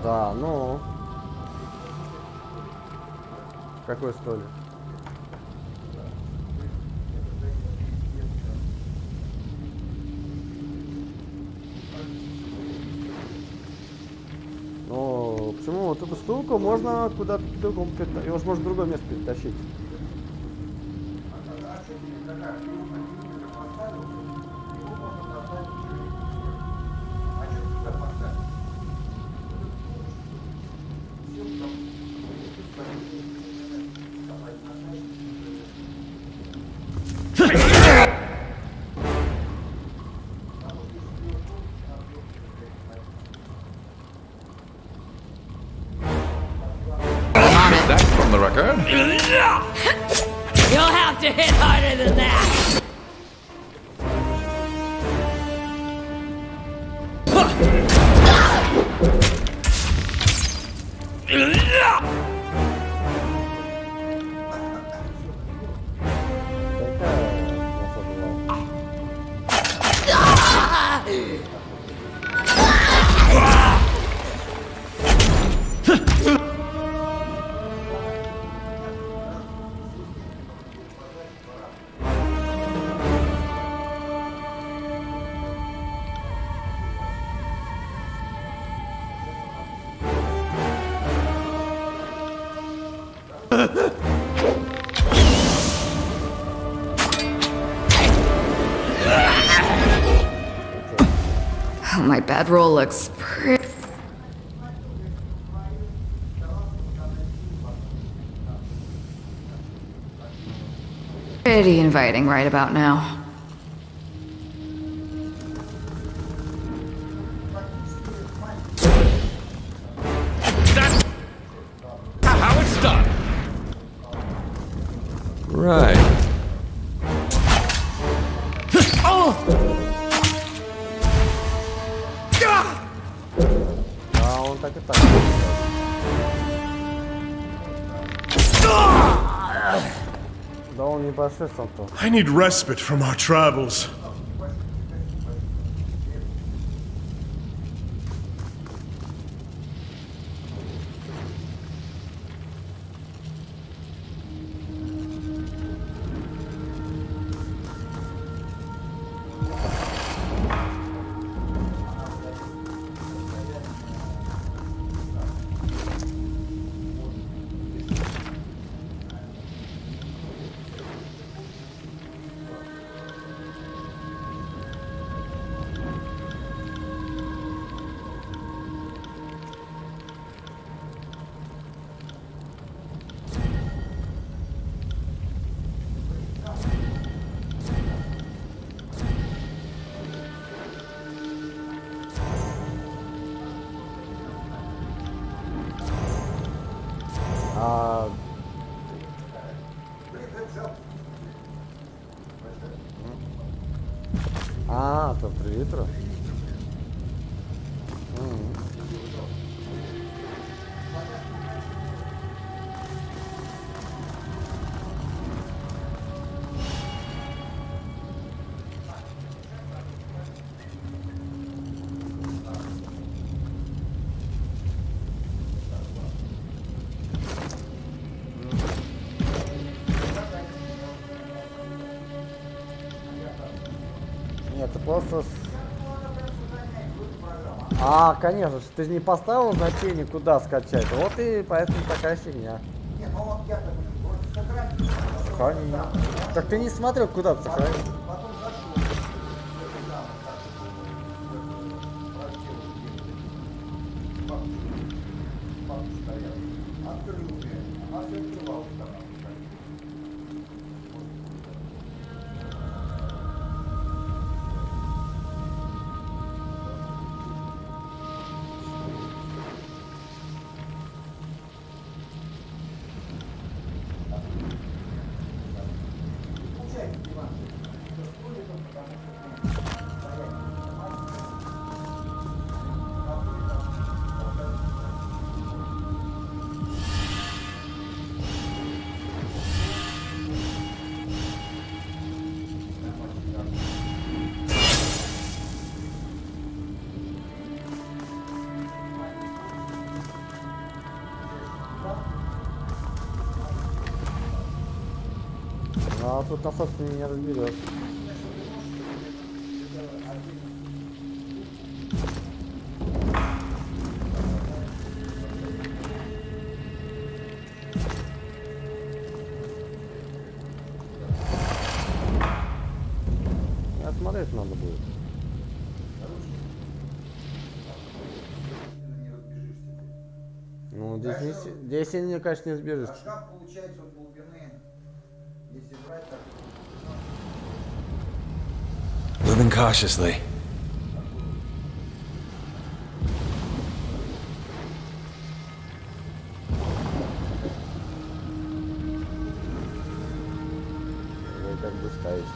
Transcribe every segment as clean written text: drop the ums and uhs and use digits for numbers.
Да, ну. Какой столик? Ну, почему вот эту штуку можно куда-то другому, его же можно в другое место перетащить. That from the record? You'll have to hit harder than that. Oh, my bad roll looks pretty inviting right about now. That's how it's done. Right. А он так и так. Да он не большой сам-то. I need respite from our travels. То 3 литра. Нет, ты просто... А, конечно, ты же не поставил значение, куда скачать. Вот и поэтому такая фигня. Сохрани. Так ты не смотрел, куда ты сохранил. А тут на собственно не разберешь. Смотреть надо будет. Ну, здесь, не, конечно, не сбежишь. А шкаф получается от глубины, если брать так. Moving cautiously. Вы как бы ставите.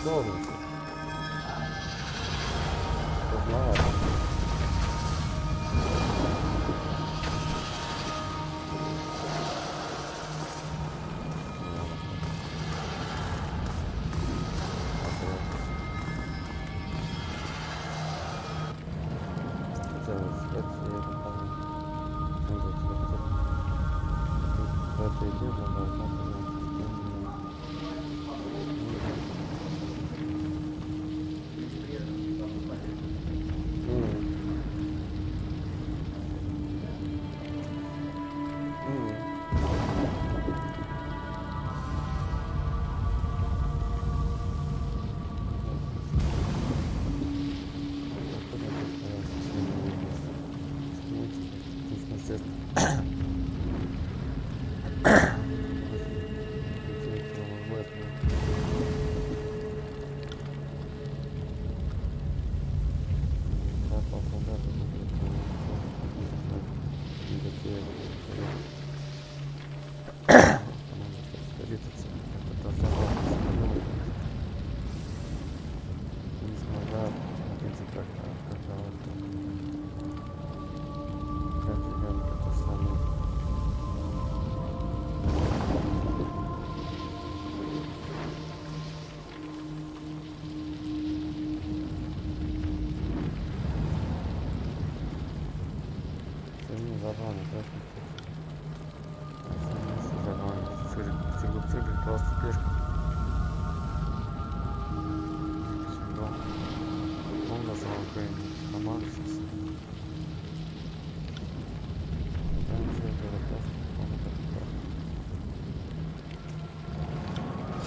Сложно. Сложновато.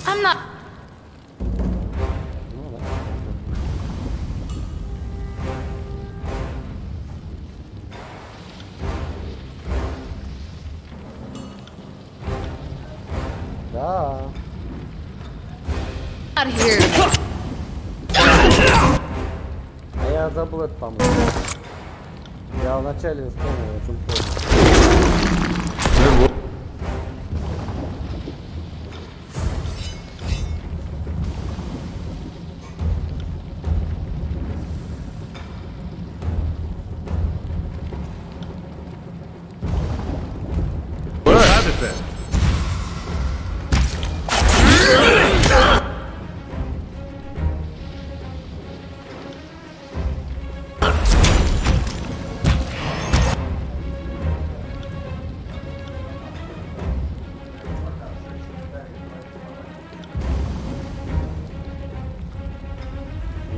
I'm not. Да. Out here. А я забыл это, по-моему. Я вначале вспомнил, очень поздно. has it then.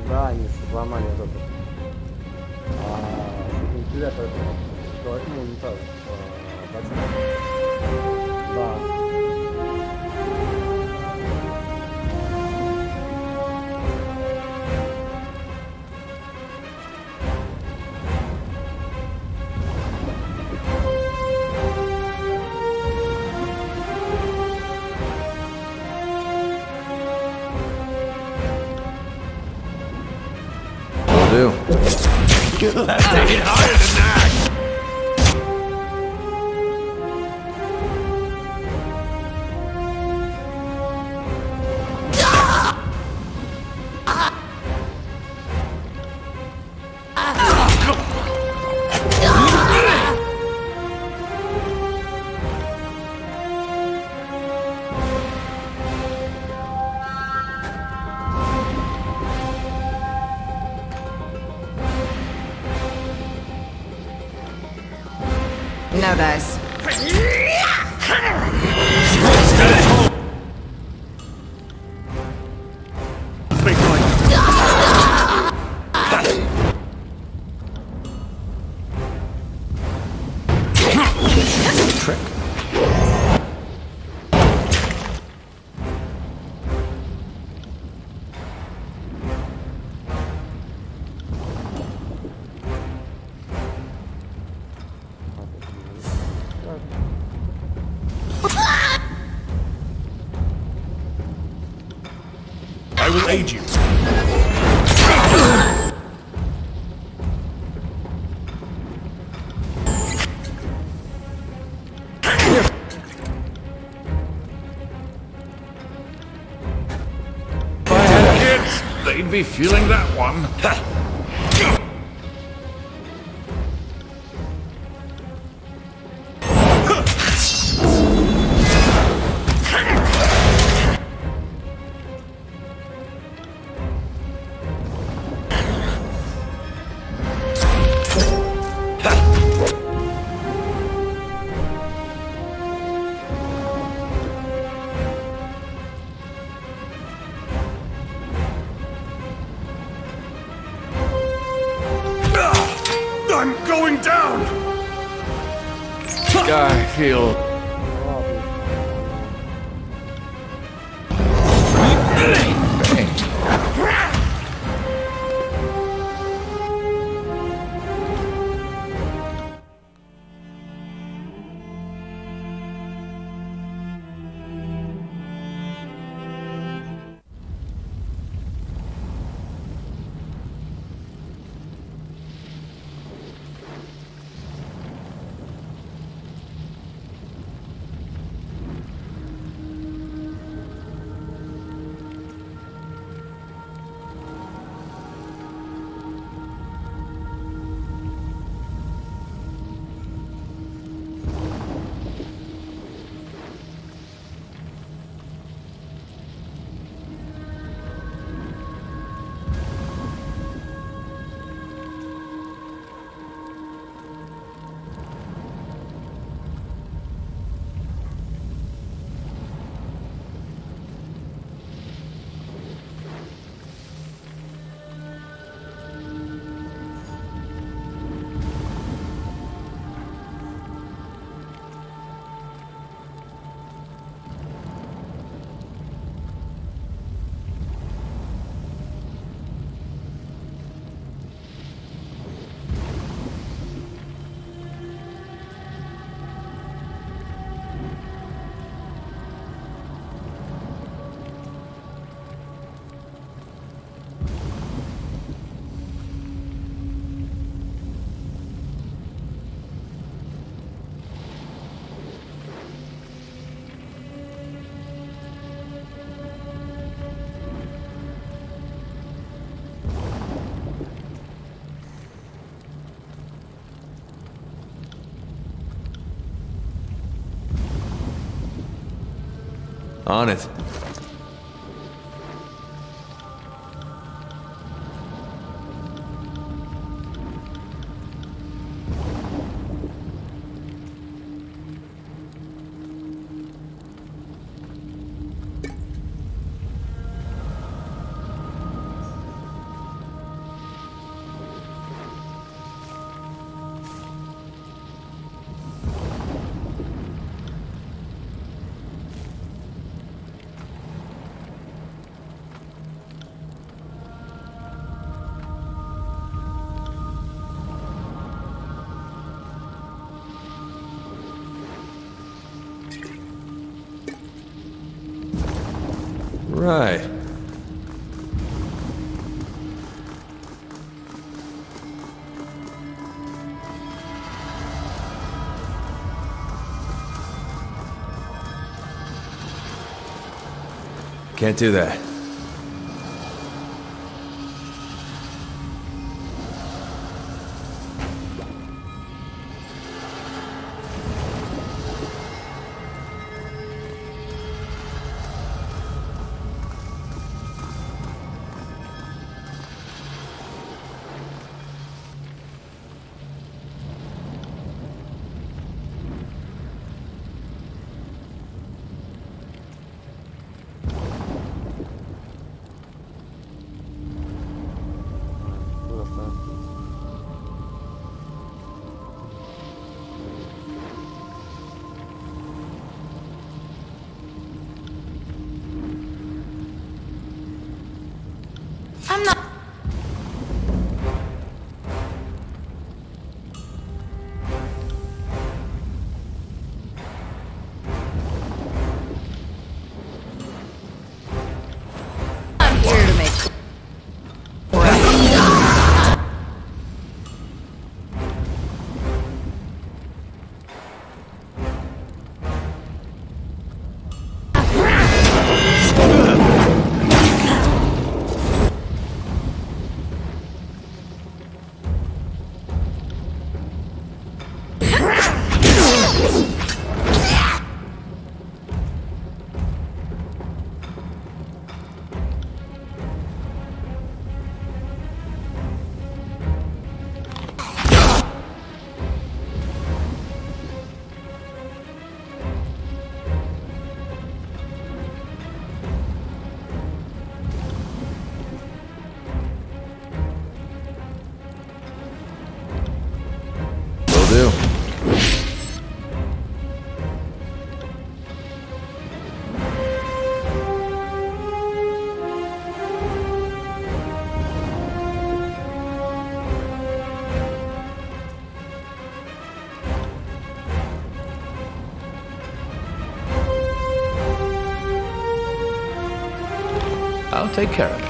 Да, они сломали вот это. Вентилятор это. Ну, не так. Да. Do. Let's take it higher than that. No dice. Trick. I will aid you. If I had kids, they'd be feeling that one. I'm going down! I feel. On it. Right. Can't do that. I'm not. I'm here to make. Do. I'll take care of it.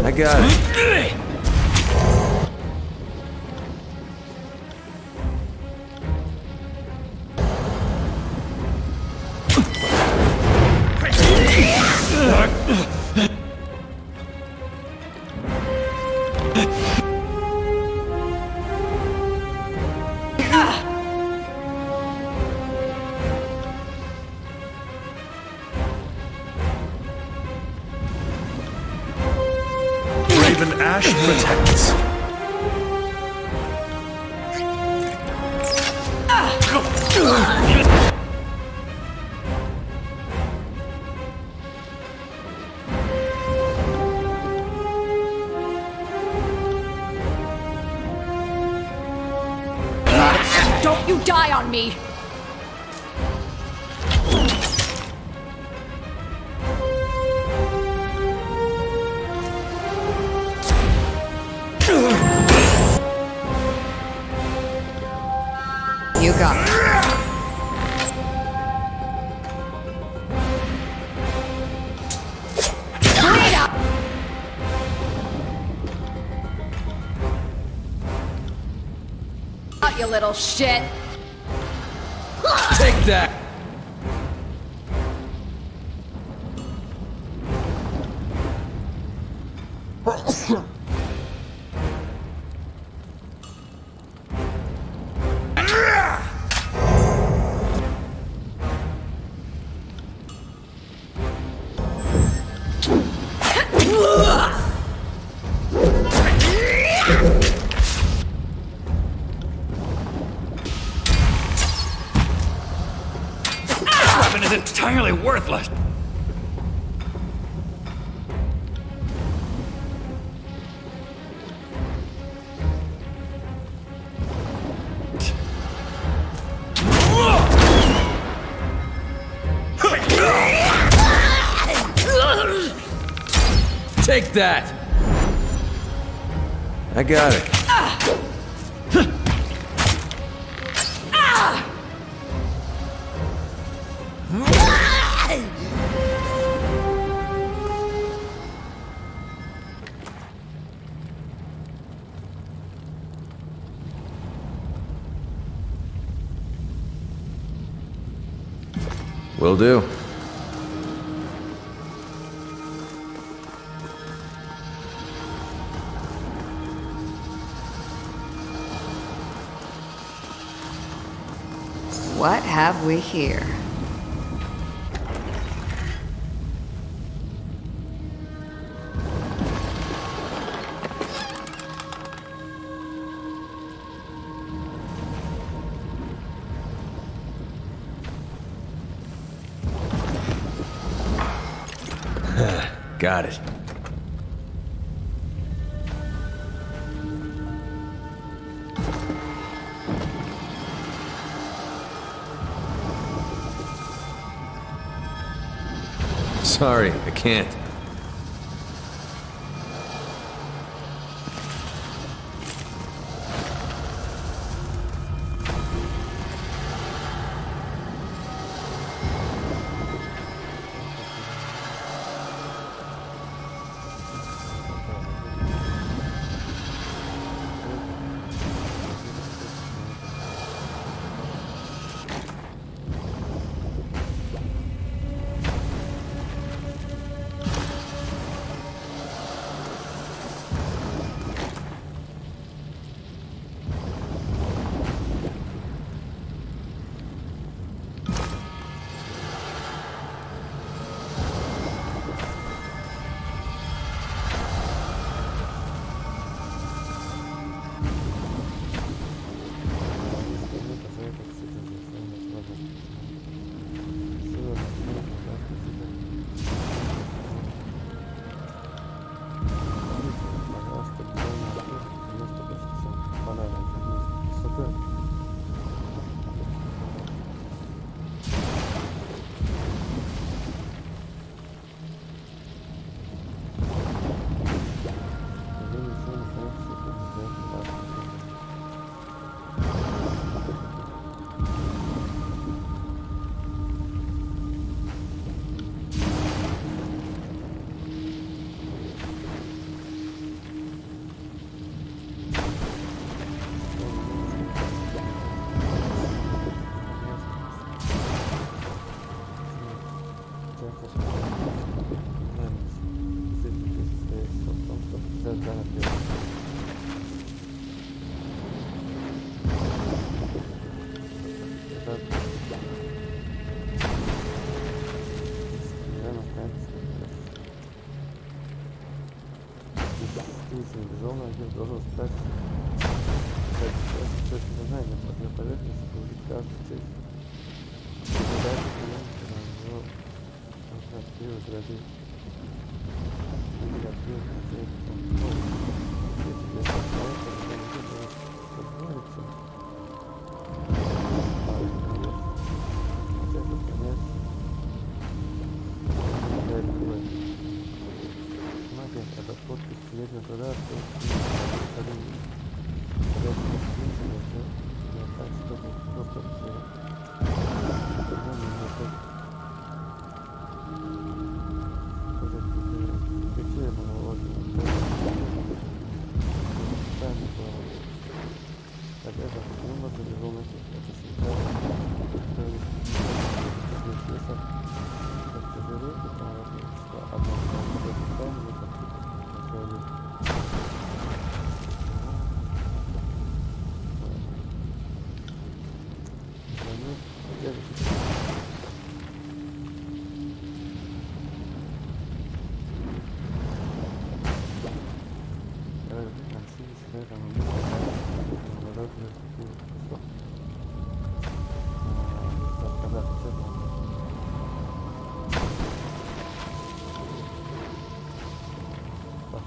I got it. Raven Ash protects. Don't you die on me! You got it. Straight up! Out, you little shit! Take that! Weapon is entirely worthless. Take that! I got it. Will do. What have we here? Got it. Sorry, I can't. Действительно, состоится в том, что процесс данных Действительно, безумно один должен стать точно сознания под поверхностью получить каждую часть. Задача клиента на него активно грозит. Если активно цель, то если без основы, то будет позволиться. Хотя бы конец. Магия, это подпись летнего труда, что так, чтобы просто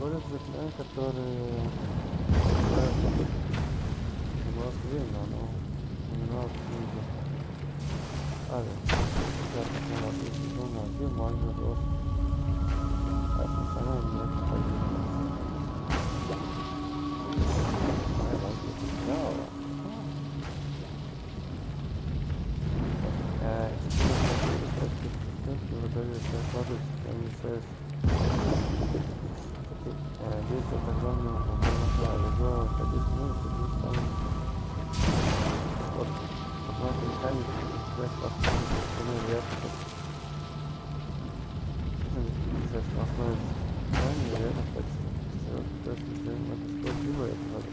Ходят заклинания, которые в Москве, но упоминают книги. Сезон 1, магия рост. А национальный нет ходил. Действие тогда любого ходить может быть самым вот однако механики связь основной вероятности связь основной знания вероятность то есть если это справедливо это надо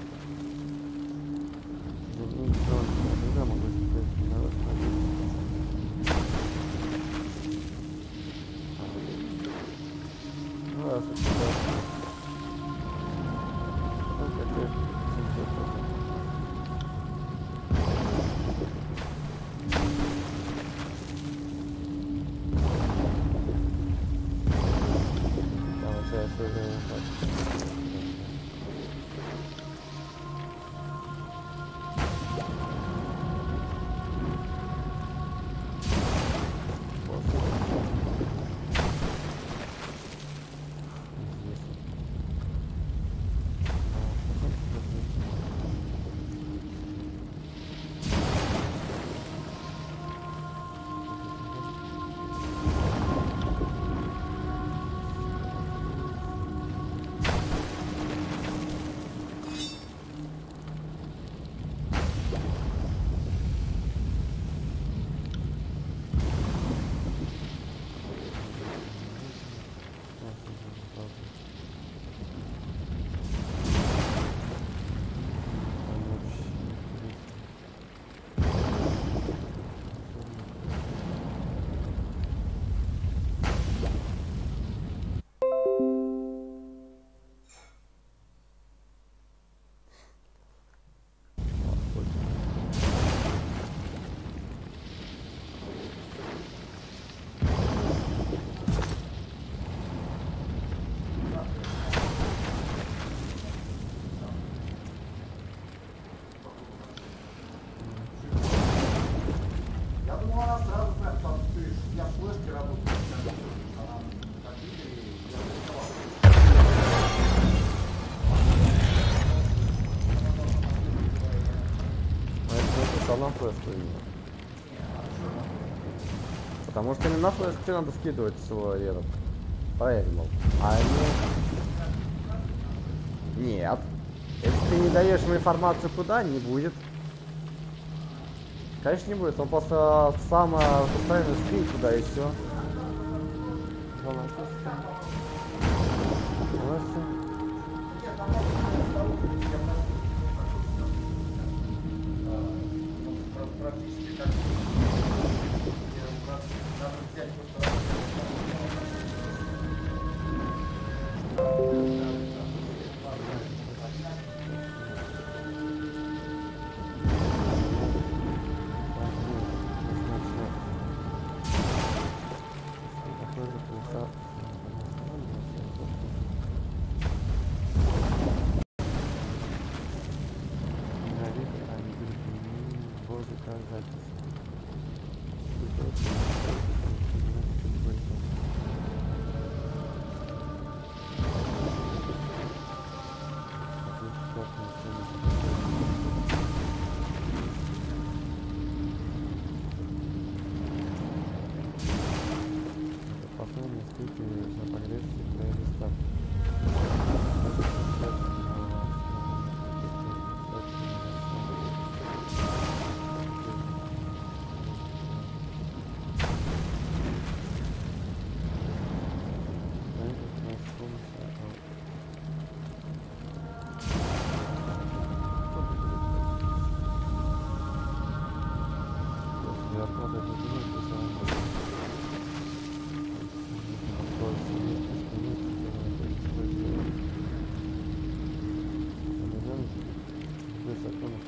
иногда могу сказать народ ну раз это на флешку именно. Потому что именно на флешку тебе надо скидывать свой этот проект, мол. А они... Нет. Если ты не даешь ему информацию куда, не будет. Конечно не будет, он просто сам постоянно скинет туда и все.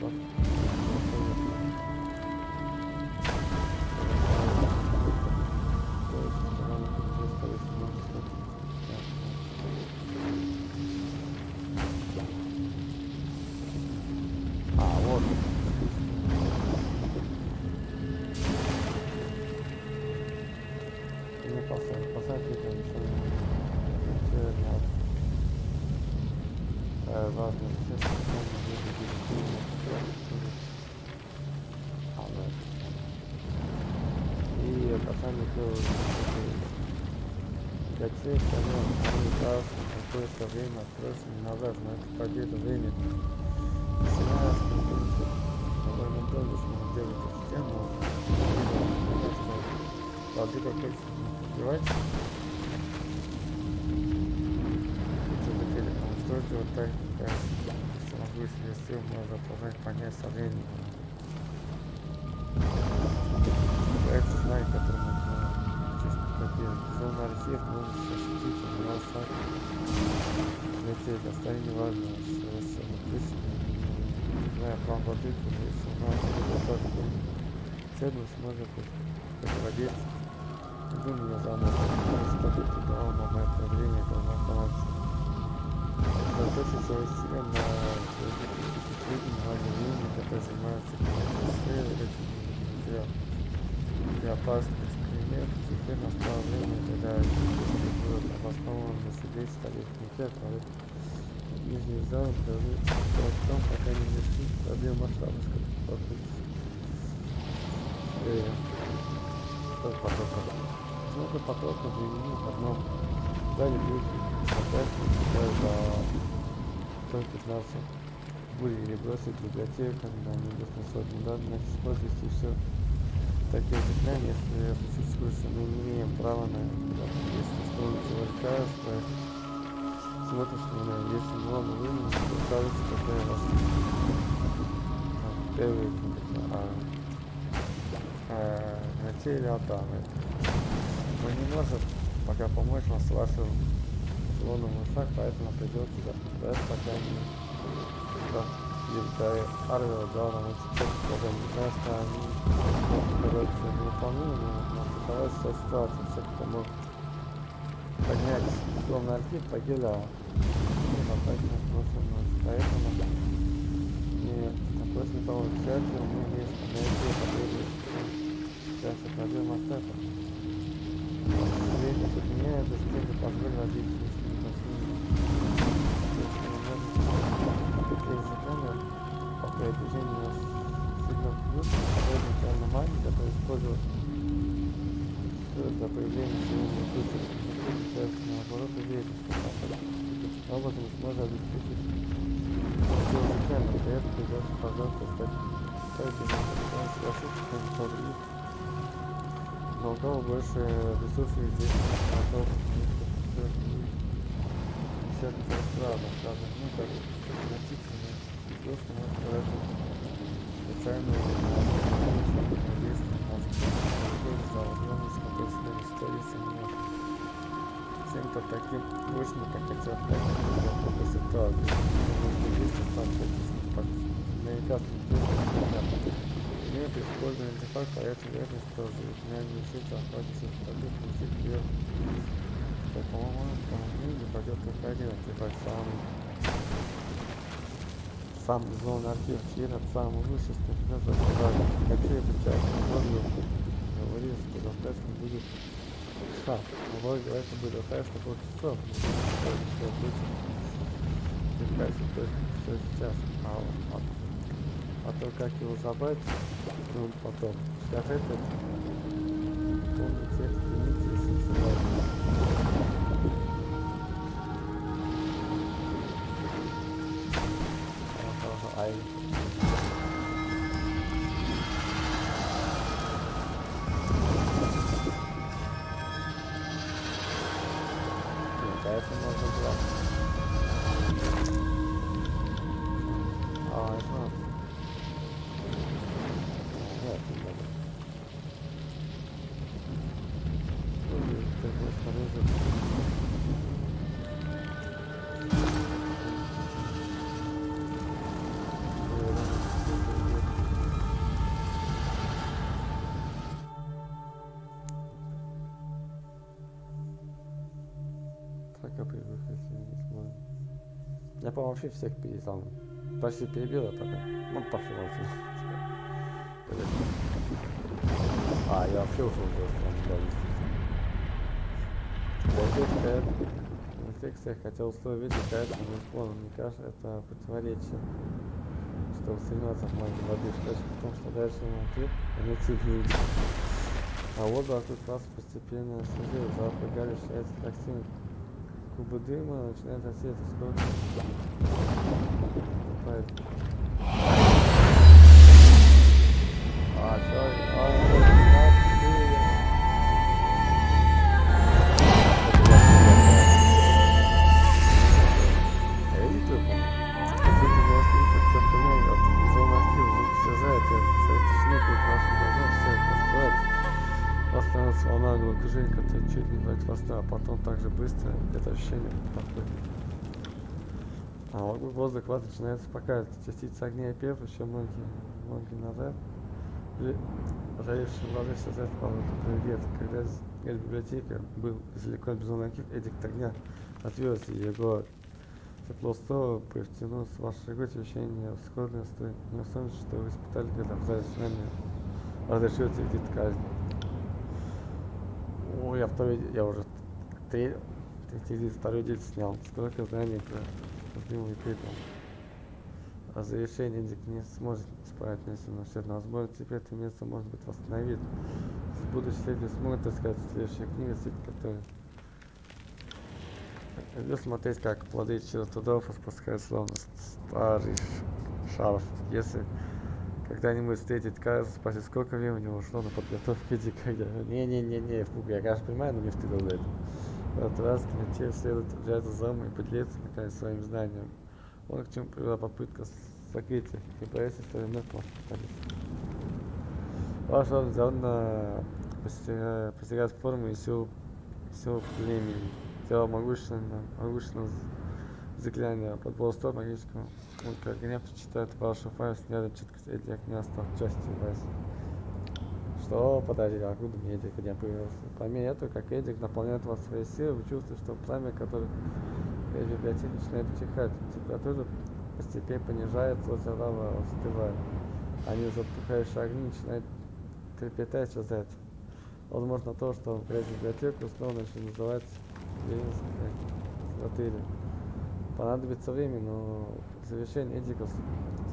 вот. Не посадки, конечно, разные и пацаны делают гачей, они раз какое-то время отбросили назад, но это победа времени. 17 довольно долго смог делать эту тему, что победа хочет убивать. Только вот так, если сил можно отражать понять со временем. Проект знает, который мы чисто копируем. Зона архив может осветить, но шаг лететь, остальное не важно, совершенно точно. Не знаю, план воды, если у нас достаточно ценность, можно проводить. Иду меня заново, чтобы туда, но мое правление должно оставаться. Сосредоточить свою себя на людьми, которые занимаются и опасный эксперимент. Теперь настало время, когда будет обоснован на суде столетний комитет, а вот нижний зал должны в том, пока не решит проблем масштабных попыток. Что потоков? Много потоков времени в одном зале будет только 15 были или бросить библиотеку на небесной сотни данных, используйте все такие заклятия, если существует, мы не имеем права на это. Если исполните лекарство, смотришь на меня, если много времени, то кажется, какая у вас первый или Адама. Мы не можем пока помочь вам с вашим лунным шаг, поэтому придется ждать, пока не Арвел дал нам эти когда не знаю, что они короче невыполнимы, но создавать вся ситуация, все, кто мог поднять словно архив, погилял. И попасть на прошлую ночь. Поэтому после того тщательно мы вместе найти победу. Сейчас это проблема масштаба. Средний от меня это степень позволит водить по движению сигнал плюс, подобный магии, который использует для появления сегодня случаев, наоборот, уверен, что образом сможет обеспечить все уникально, и для этого придется, пожалуйста, стать согласиться, что других. Но у кого больше ресурсов здесь готов десятки разных, ну как значительно. Просто может сказать, специальную действие может использовать возможность, который сегодня столица нет. Чем-то таким мощным, как хотел такой ситуации. Нужно действовать так, наверняка имеет использование артефакта, а это вероятность тоже. Я не решил, что охватится в побег, решит вверх. Так, по-моему, не пойдет проходить артефакт сам зона архив, от самого высшей степени заказали. Какие бы части можно говорить, что достаточно будет шаг. Но это будет достаточно полчасов. Все сейчас. А то как его забрать, ну потом. Сейчас это полный текст, извините, I это можно было. Это надо. Нет, не надо. Я, по-моему, вообще всех там почти перебил, а пока. Ну, пошел. А, я вообще ушел в страну, да, инфекция хотел устроить, кажется, не понял, мне кажется, это противоречие. Чтобы стремиться в магии воды, в том, что дальше на ответ, они цифры. А вот вокруг вас постепенно снижает, запах гари ширяется токсин. Кубы дыма начинают осветить, сколько наступает. Волна головокружения, которая чуть не бывает хвоста, а потом так же быстро это ощущение проходит. А вокруг воздух вас начинает успокаивать. Частицы огня и пепла еще многие назад. Жаревшие воды создают палату привет. Когда библиотека был далеко от безумных, эдикт огня отверзся, и его тепло снова притянулось в вашей грудь ощущение сходное с той неустойчивостью, что вы испытали, когда в зале с нами разрешился вид казни. Ой, я уже второй день снял. Сколько знаний про любимый пепел. А завершение Эдик не сможет исправить несено все возможно. Теперь это место может быть восстановить. В будущем люди смогут искать следующая книга, суть которой. Люблю смотреть, как плоды через трудов распускают словно старый шарф. Если когда-нибудь встретить кажется, спросить, сколько времени ушло на подготовку Эдика. Не, фуг, я, конечно, понимаю, но не встретил за это. В этот раз комитет следует взяться за ум и поделиться, наконец, своим знанием. Вот к чему привела попытка сокрытия и проекции современного специалиста. Ваш орден заводно постигает форму и силу племени. Тело могущественного заклинания под полустоп магического. Он как огня прочитает вашу файл, снятый четкость эти огня стал частью вас. Что? Подожди, откуда мне Эдик огня появился? По мере этого, как Эдик наполняет вас своей силой, вы чувствуете, что пламя, которое в библиотеке начинает утихать. Температура постепенно понижается, возле лава остывает. Они затухающие огни начинают трепетать, исчезать. Возможно то, что в библиотеку снова начнет называть Ленинской. Понадобится время, но к завершению Эдика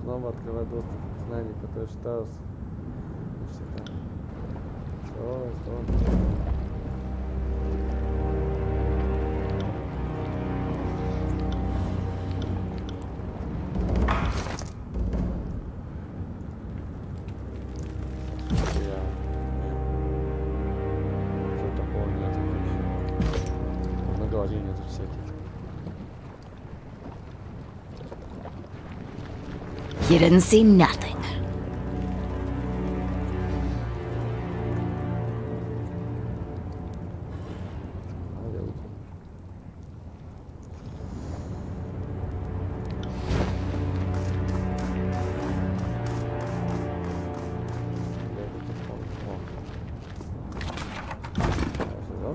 снова открывает доступ к знаниям, которые считаются навсегда. Что? Что такого нет вообще? На голове нету всяких. You didn't see nothing.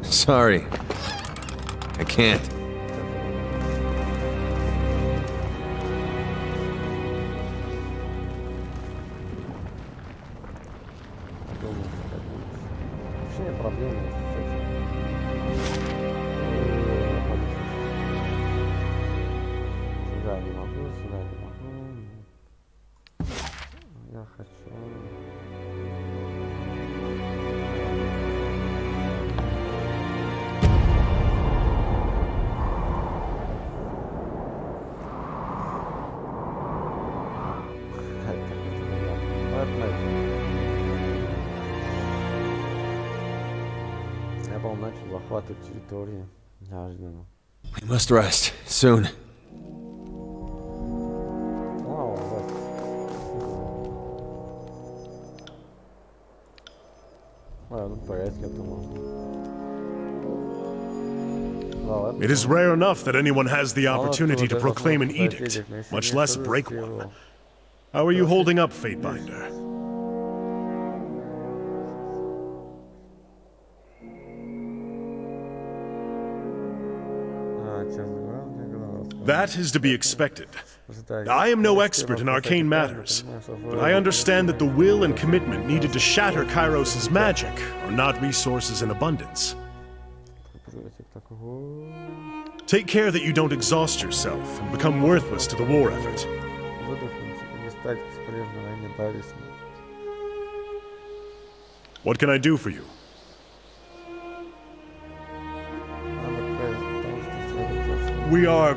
Sorry. I can't. Вообще проблемы с этим. Сюда не могу. Я хочу. Я, по-моему, начал захватывать территории. Неожиданно. We must rest soon. Вау, вот. Ну порядке, я думал. It is rare enough that anyone has the opportunity to proclaim an edict, much less break one. How are you holding up, Fatebinder? That is to be expected. I am no expert in arcane matters, but I understand that the will and commitment needed to shatter Kairos' magic are not resources in abundance. Take care that you don't exhaust yourself and become worthless to the war effort. What can I do for you? We are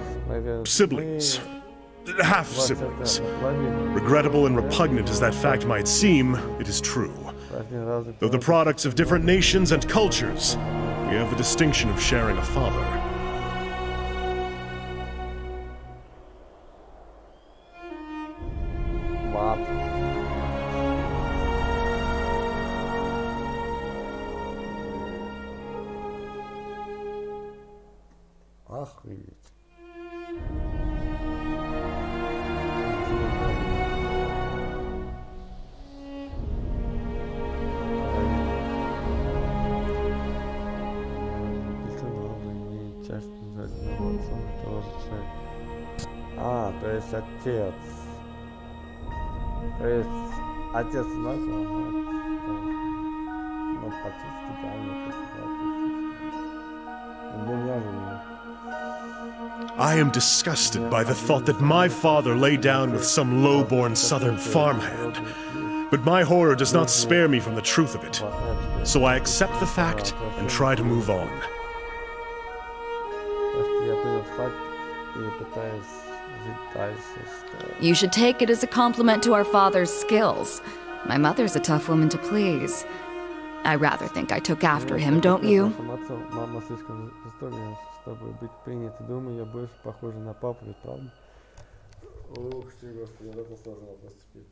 siblings. Half-siblings. Regrettable and repugnant as that fact might seem, it is true. Though the products of different nations and cultures, we have the distinction of sharing a father. Охуеть. А, то есть отец. То есть отец начал, ну, практически правильно. I am disgusted by the thought that my father lay down with some low-born southern farmhand. But my horror does not spare me from the truth of it. So I accept the fact and try to move on. You should take it as a compliment to our father's skills. My mother's a tough woman to please. I rather think I took after him, don't you? Мама слишком жестокая, чтобы быть принятой. Думаю, я больше похожа на папу, ведь правда? Ух ты, господи, это сложно поступить.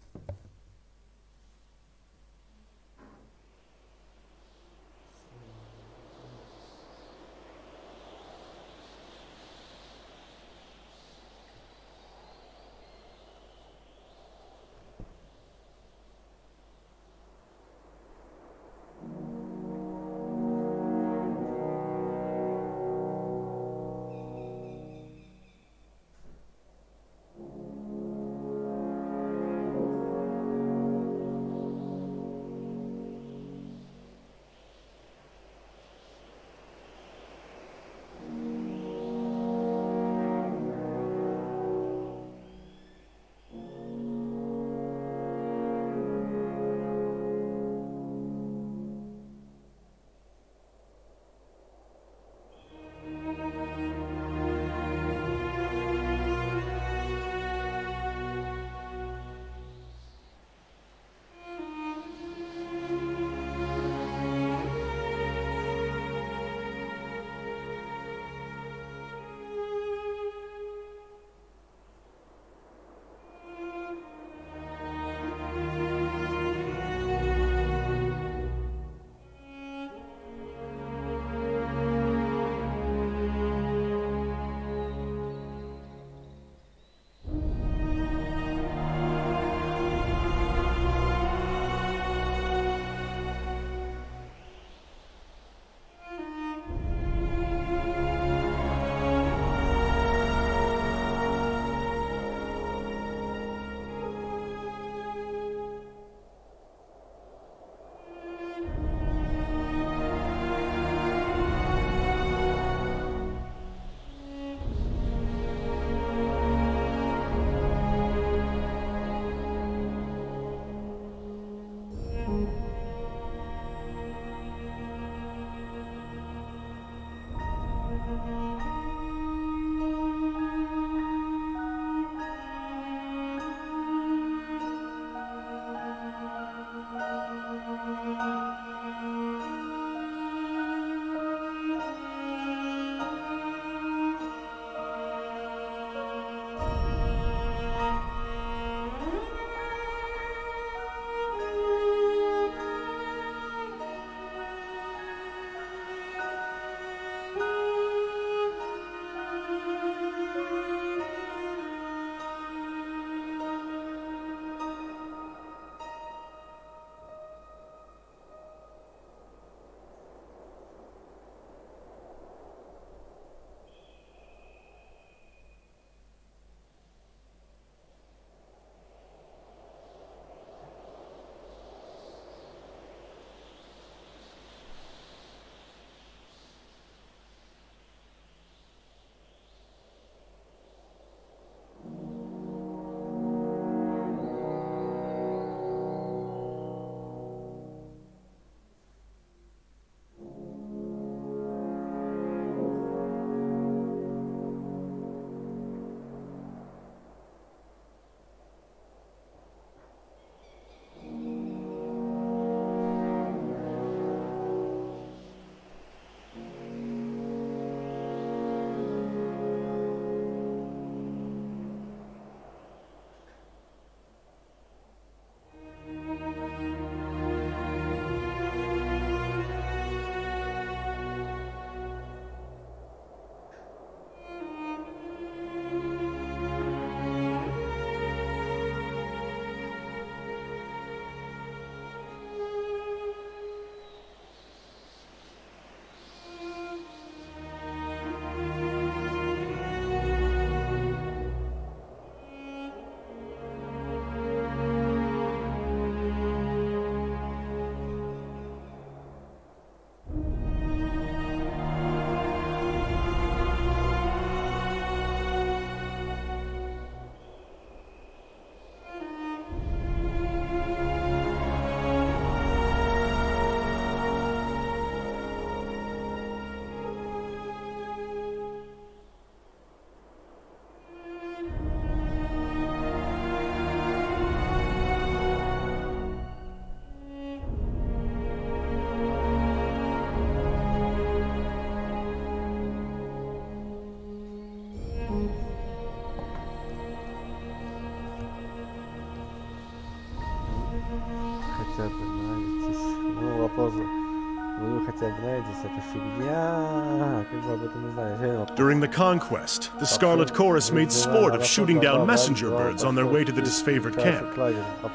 During the conquest, the Scarlet Chorus made sport of shooting down messenger birds on their way to the disfavored camp.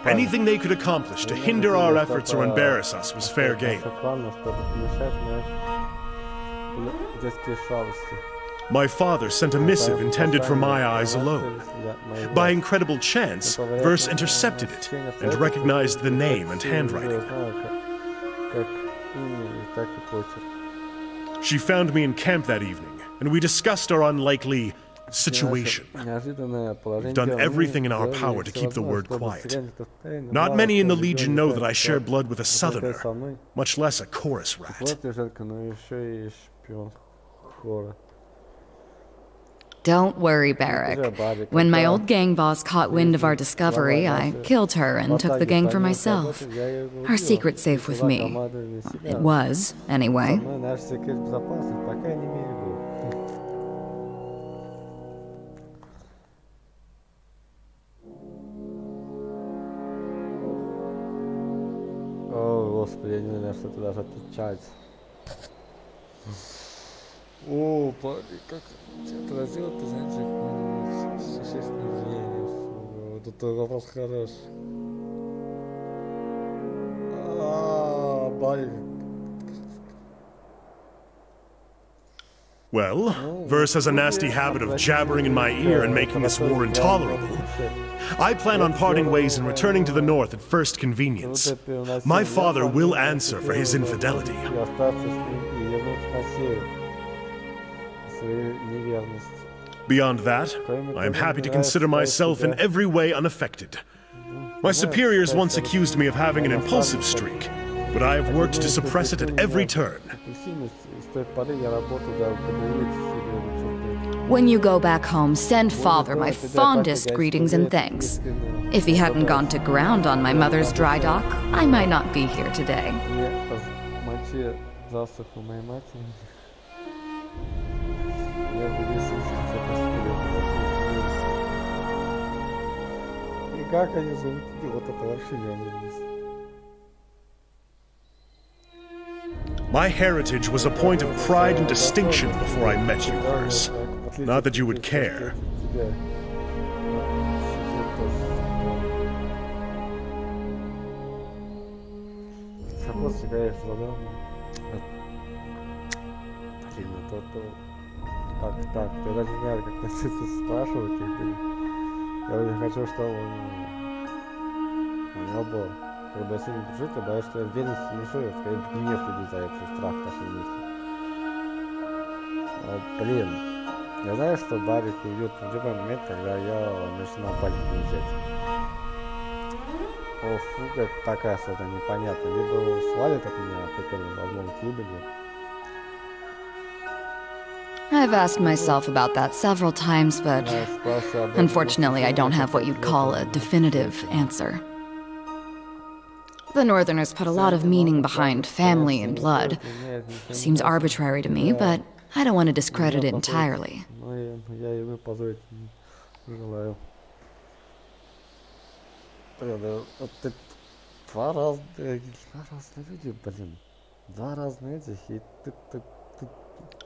Anything they could accomplish to hinder our efforts or embarrass us was fair game. My father sent a missive intended for my eyes alone. By incredible chance, Verse intercepted it and recognized the name and handwriting. She found me in camp that evening, and we discussed our unlikely situation. We've done everything in our power to keep the word quiet. Not many in the Legion know that I share blood with a Southerner, much less a chorus rat. Don't worry, Barrick. When my old gang boss caught wind of our discovery, I killed her and took the gang for myself. Our secret's safe with me. It was, anyway. О, Господи, я не знаю, что это даже отличается. О, парень, как ты отразил, ты знаешь, существенное изменение. Вот это вопрос хорош. Парень. Well, Verse has a nasty habit of jabbering in my ear and making this war intolerable. I plan on parting ways and returning to the north at first convenience. My father will answer for his infidelity. Beyond that, I am happy to consider myself in every way unaffected. My superiors once accused me of having an impulsive streak, but I have worked to suppress it at every turn. When you go back home, send Father my fondest greetings and thanks. If he hadn't gone to ground on my mother's dry dock, I might not be here today. My heritage was a point of pride and distinction before I met you, Verse. Not that you would care. Так, я даже не знаю, как относиться спрашивать их. Я вроде хочу, чтобы у него был. Когда я с ним дружу, я боюсь, что я в верности не лишу, скорее гнев людей за это, страх нашей мысли. Блин, я знаю, что Барик уйдет в любой момент, когда я начинаю палить лететь. О, фу, это такая что-то непонятная. Либо свалит от меня при первой возможности, либо нет. I've asked myself about that several times, but unfortunately I don't have what you'd call a definitive answer. The Northerners put a lot of meaning behind family and blood. Seems arbitrary to me, but I don't want to discredit it entirely.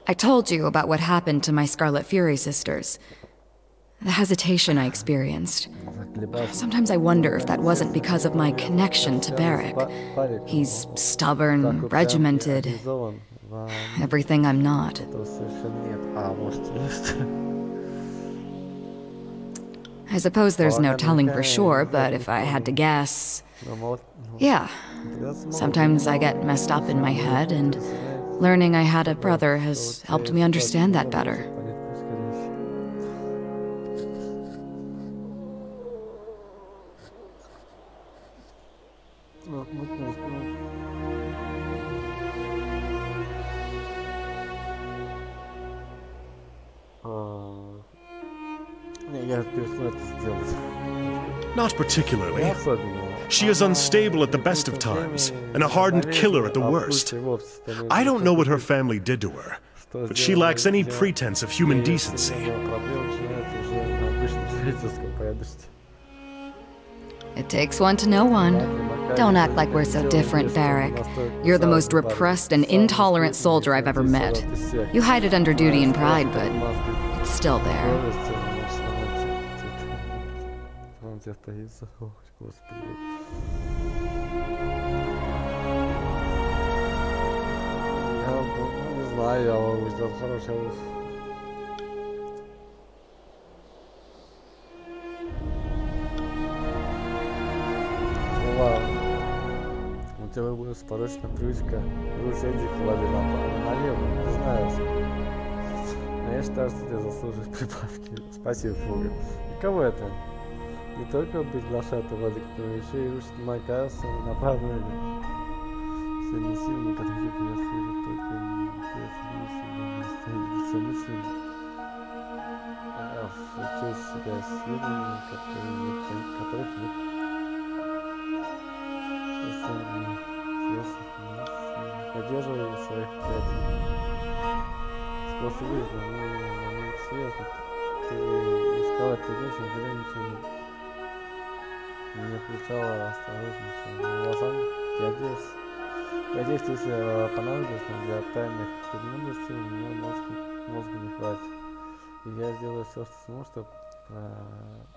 I told you about what happened to my Scarlet Fury sisters. The hesitation I experienced. Sometimes I wonder if that wasn't because of my connection to Barrick. He's stubborn, regimented, everything I'm not. I suppose there's no telling for sure, but if I had to guess... Yeah. Sometimes I get messed up in my head, and learning I had a brother has helped me understand that better. Not particularly. She is unstable at the best of times, and a hardened killer at the worst. I don't know what her family did to her, but she lacks any pretense of human decency. It takes one to know one. Don't act like we're so different, Barrack. You're the most repressed and intolerant soldier I've ever met. You hide it under duty and pride, but it's still there. У тебя будет порочная привычка дружить налево, ты знаешь. Но я считаю, что ты заслуживаешь прибавки. Спасибо, Фуга. И кого это? Не только быть глашатой воды, но еще и рушить мои кассы направо. Все миссии, которые я служу, только все миссии. Включил себя силами, которых нет. Поддерживай своих приятелей. Способ выжить, но серьезно. Ты искал эту вещь, но тебя ничего не включало осторожничать. Я сам надеюсь, если понадобится, но для тайных премудростей у меня мозга не хватит. И я сделаю все, что смогу, чтобы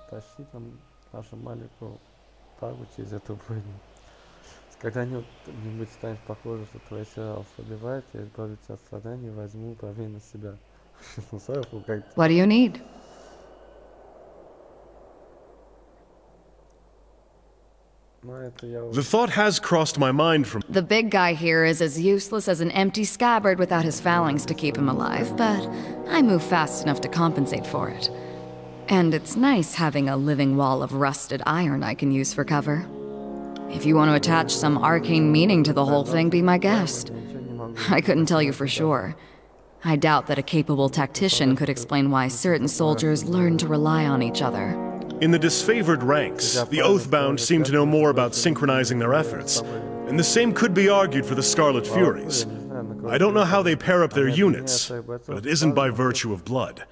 тащить нашу маленькую пагу через эту бойню. Когда-нибудь станет похоже, что твоя сила ослабевает, я избавлюсь от страданий и возьму управление на себя. What do you need? The thought has crossed my mind from... The big guy here is as useless as an empty scabbard without his phalanx to keep him alive, but I move fast enough to compensate for it. And it's nice having a living wall of rusted iron I can use for cover. If you want to attach some arcane meaning to the whole thing, be my guest. I couldn't tell you for sure. I doubt that a capable tactician could explain why certain soldiers learn to rely on each other. In the disfavored ranks, the Oathbound seem to know more about synchronizing their efforts, and the same could be argued for the Scarlet Furies. I don't know how they pair up their units, but it isn't by virtue of blood.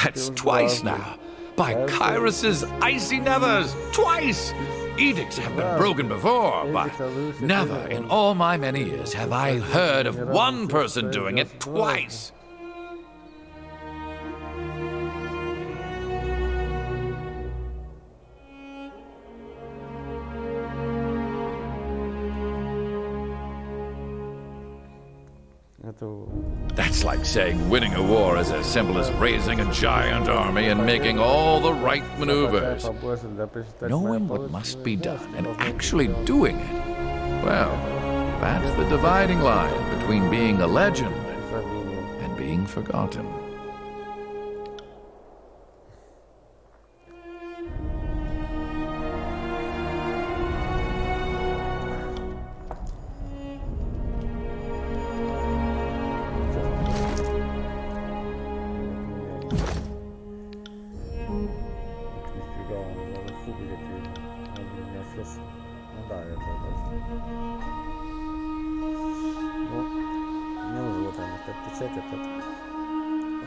That's twice now. By Kyrus's icy nethers, twice! Edicts have been broken before, but never in all my many years have I heard of one person doing it twice. That's like saying winning a war is as simple as raising a giant army and making all the right maneuvers. Knowing what must be done and actually doing it, well, that's the dividing line between being a legend and being forgotten.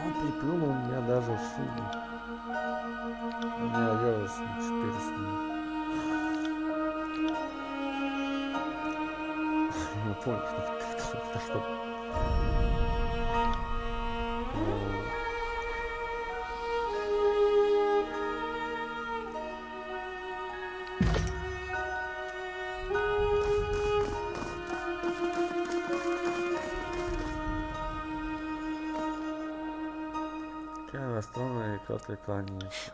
Он приплюнул меня даже в шубу. У меня вырос 4 с ним. Ну понял, что...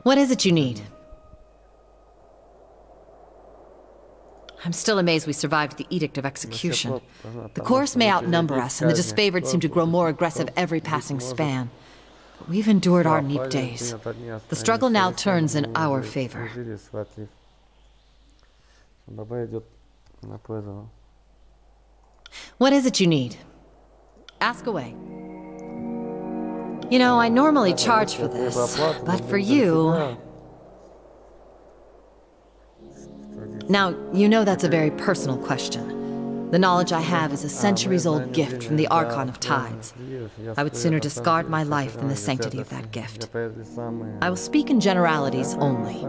What is it you need? I'm still amazed we survived the Edict of Execution. The Chorus may outnumber us, and the disfavored seem to grow more aggressive every passing span. But we've endured our neat days. The struggle now turns in our favor. What is it you need? Ask away. You know, I normally charge for this, but for you... Now, you know that's a very personal question. The knowledge I have is a centuries-old gift from the Archon of Tides. I would sooner discard my life than the sanctity of that gift. I will speak in generalities only.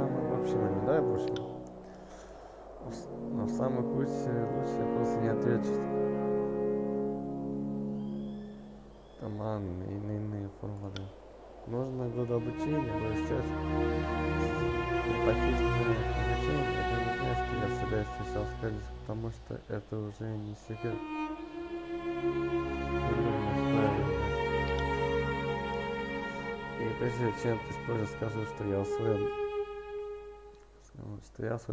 Нужно годы обучения, то есть сейчас ипотечное обучение, это не значит, что я собираюсь сейчас сказать, потому что это уже не секрет. И прежде чем ты позже скажу, что я усвоил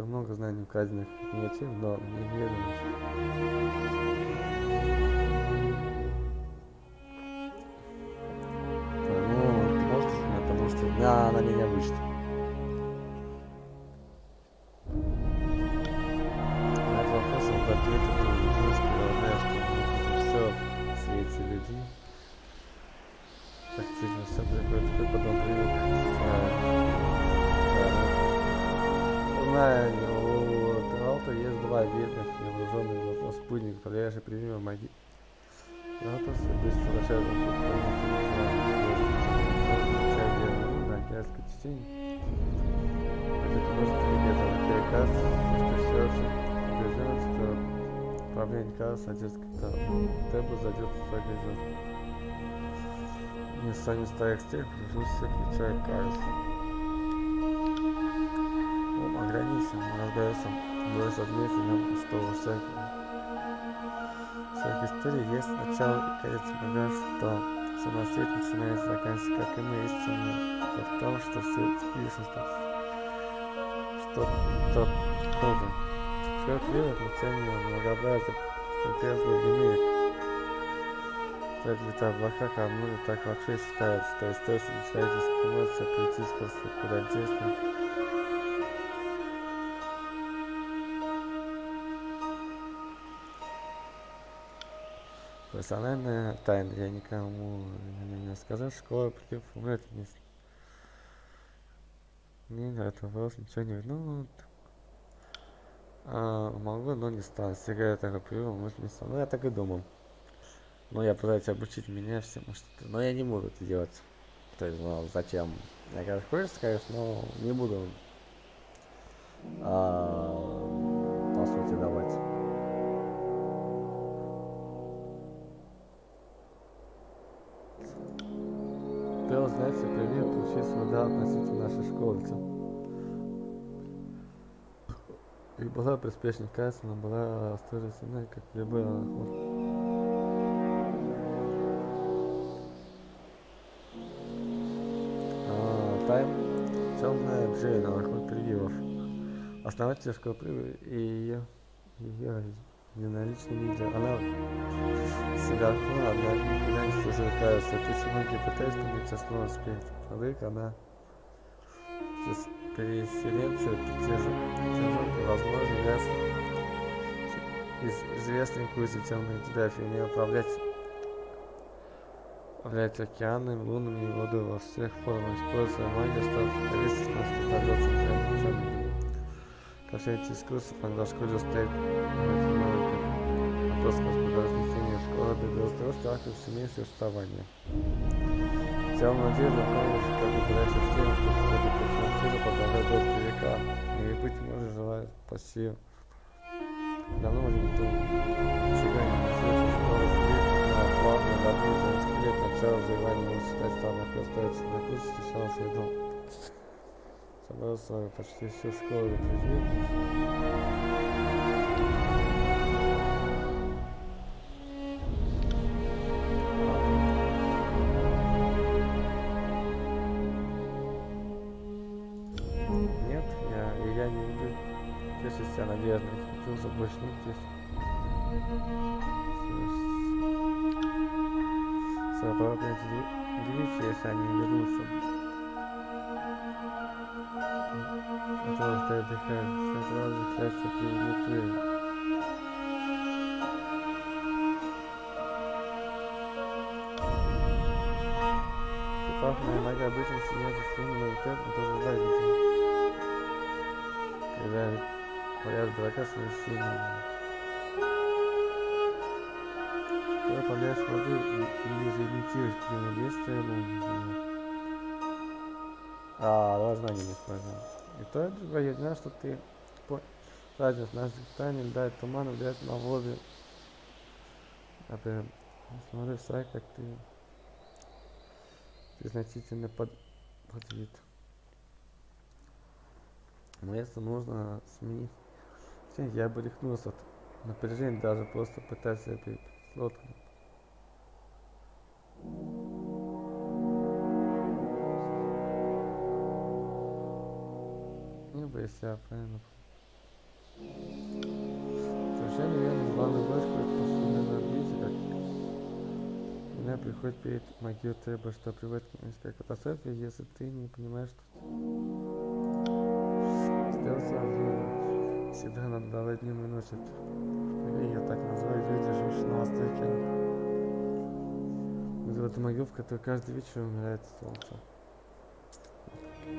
много знаний указанных негатив, но не верю. Да, она меня вычтет. На этот вопрос он ответит, что все в свете людей. Фактически все приходит, потом привык. Знаю, у Тралта есть два верных невооруженных спутника, проверяющих примеры магии. Я готов быстро начать чтение. Это может быть переказ, что все убежден, что управление касса отец как-то Тебу зайдет в загрузку. Не станет старых стек, пришлось все включая касс. Ограничен, разбирается, больше отметить, что у всех историй есть начало и конец, что сама свет начинается, заканчивается, как и мы, истинно в том, что все пишут, что тоже. Все верят, но ценят многообразие, что без глубины. Кстати, это в Бахах, а многие так вообще считают, что источник человеческих эмоций, политического кудодействия. Персональная тайна, я никому не скажу, школа против умрет вместе. Не, это вопрос, ничего не ну, могу, но не стану. Сигарет так привел, может не стану. Ну, я так и думал. Но я пытаюсь обучить меня всему, что-то. Но я не буду это делать. То есть, ну, зачем? Я, конечно, хочется, конечно, но не буду по сути давать. Первый, знаете, пример получить свой дар относительно нашей школы. И была беспечная касса, она была столь сильна, как любой охот. Тайм темная Джейн, охот прививов. Основатель школы прививов и ее единоличный лидер. Она себя она никогда не служила каяться. Пусть многие пытаются помнить основу спектра. Однако она переселенцы притяженка, возможно, известный курсе темных географии, умея управлять океанами, лунами и водой во всех формах, используя магию, став повесить нас вертолетом. Ко всем этим искусствам, когда в школе стоит вопрос разнесения школы, добилась того, что акты семейства вставания. Темное дело, как и дальше всем, что все-таки почему продолжает долгие века, и быть может желает пассив. Давно уже никто ничего не слышал, школы на плавно добрый за несколько лет начала завоевания университета стал остается на курсе, встречал свой дом. Собрал свою почти всю школу президента. Я не люблю тешить себя надеждой, хочу больше не тешить. Собрать удивиться, если они вернутся. Потому что я отдыхаю, все сразу счастье привлекли. Моя нога обычно сидит в своем новитете, тоже загрузит. Когда порядок дурака своей силы. направляешь воду и же имитируешь взаимодействие лунного. Давай знание не используем. И то это другое, я знаю, что ты разница наших питания, льда и тумана влияет на воды. Например, смотри, сайт, как ты значительно подвид. Но если нужно сменить, я бы рехнулся от напряжения, даже просто пытаясь себя перед лодкой. Не бойся, я правильно. Совершенно верно, главный дочка просто видите, как меня приходит перед могилой требует, что приводит к катастрофе, если ты не понимаешь, что сделать сразу всегда надо давать днем и ночью. Я так называю люди, живущие на востоке. Это могила, в которой каждый вечер умирает солнце.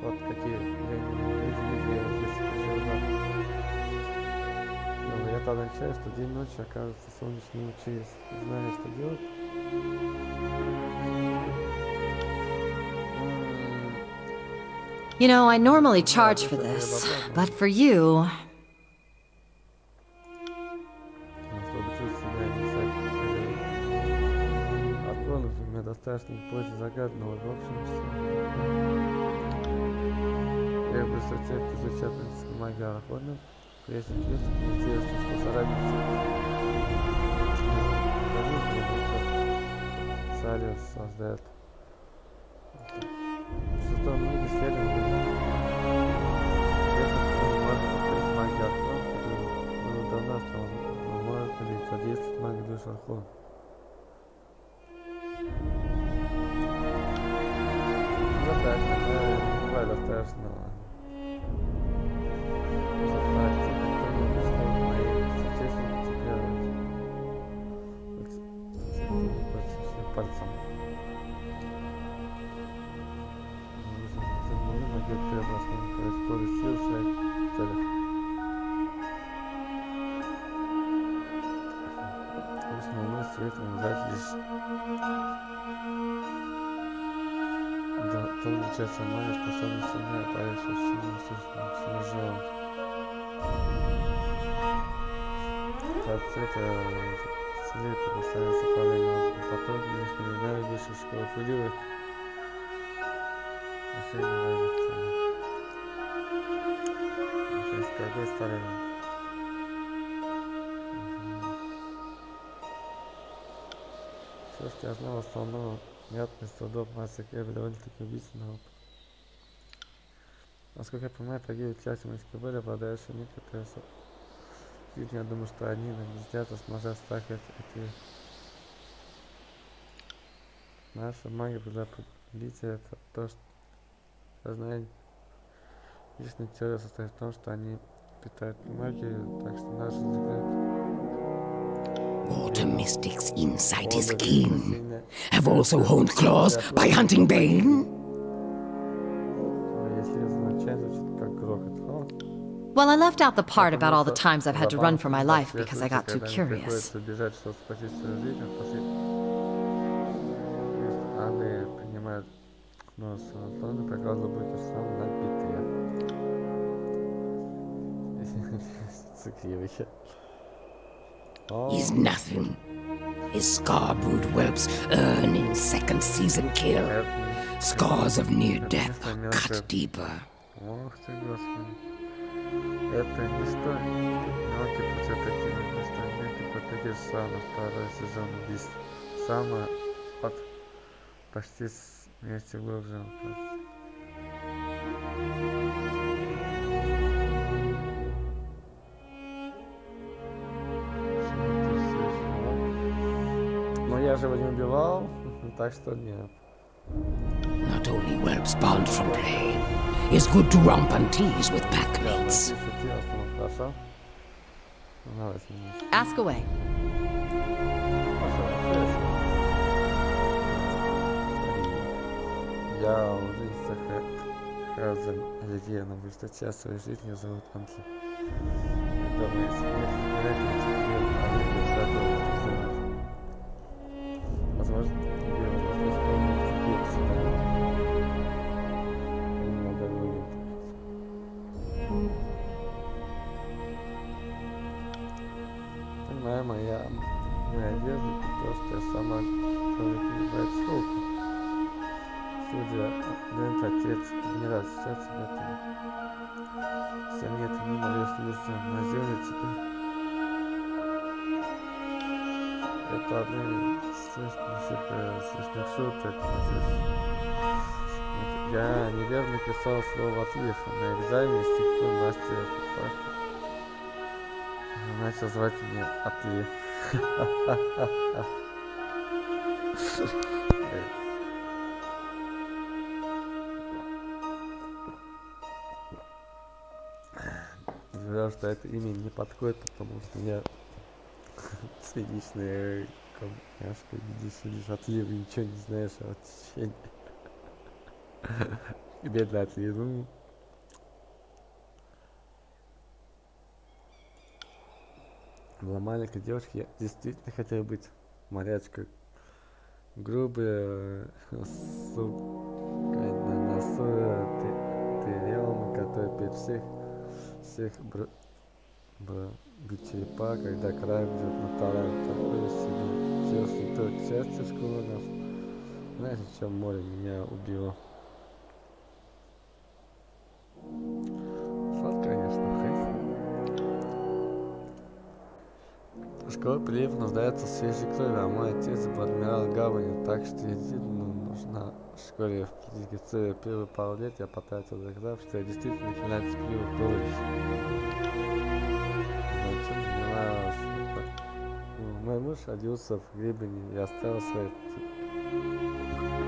Вот какие люди я здесь проживаю. Но я тогда означает, что день и ночь оказывается солнечные лучи. Если знаешь, что делать. You know, I normally charge for this, but for you... Достаточно позже загадного в общем я быстро цепь изучать магию охотно, если интересно, что соратницы Салиус создает. Что мы исследовали, это можно повторить магию охотно, но давно что может ли содействовать магии души охотно. Достаточно. Пальцем. Сил в своих целях. Основной светом дать лишь то часть магии способна сильнее парящую силу снижала. Это след поставится параллельно потоки, если не знаю, выше школы фудилок. Последний нравится. С какой стороны? Все, что я знал, основного вероятность трудов массы Кэби довольно-таки убийственного. Насколько я понимаю, погибли части моих были обладающие некоторые я думаю, что они нагнездят, сможет стакать эти... Наша магия была подлития, это то, что сознание. Личная теория состоит в том, что они питают магию, так что наши взгляды... Water mystics' insight is keen. Have also honed claws by hunting Bane. Well, I left out the part about all the times I've had to run for my life because I got too curious. Is nothing. His scar-brewed whelps earn in second season kill. Scars of near death are cut deeper. Это не стоит. Мелкий путь атаки не стоит. Побеги самый второй сезон убийств. Самое от почти вместе глубже. Но я же его не убивал, так что нет. Not only whelps bond from play, it's good to romp and tease with packmates. Ask away. Я уже сохранил людей на большую часть своей жизни зовут Анки. Это мои смерти, Дент, отец, не раз встречаться в этом. Все нет, не малейшего лица на земле теперь. Это одно из слышных шуток. Я неверно писал слово «отлив» на экзамене, с тех пор мастер начал звать меня «Отлив». Жаль, что это имя не подходит, потому что я циничный комняшка, видишь лишь отлив, ничего не знаешь о течении. Бедный отлив, ну. Была маленькая девушка, я действительно хотел быть морячкой. Грубая, сука, на носу трелма, который перед всех бить черепа, когда край бьет на талант, такой себе честный тот части школов. Знаешь, в чем море меня убило? Шот, конечно, Школа приливов нуждается в свежей крови, а мой отец был адмирал гавани, так что действительно нужна в школе в физике. Первые пару лет я потратил, доказав, что я действительно финансист приливов был. Мой муж родился в Гребени и оставил свои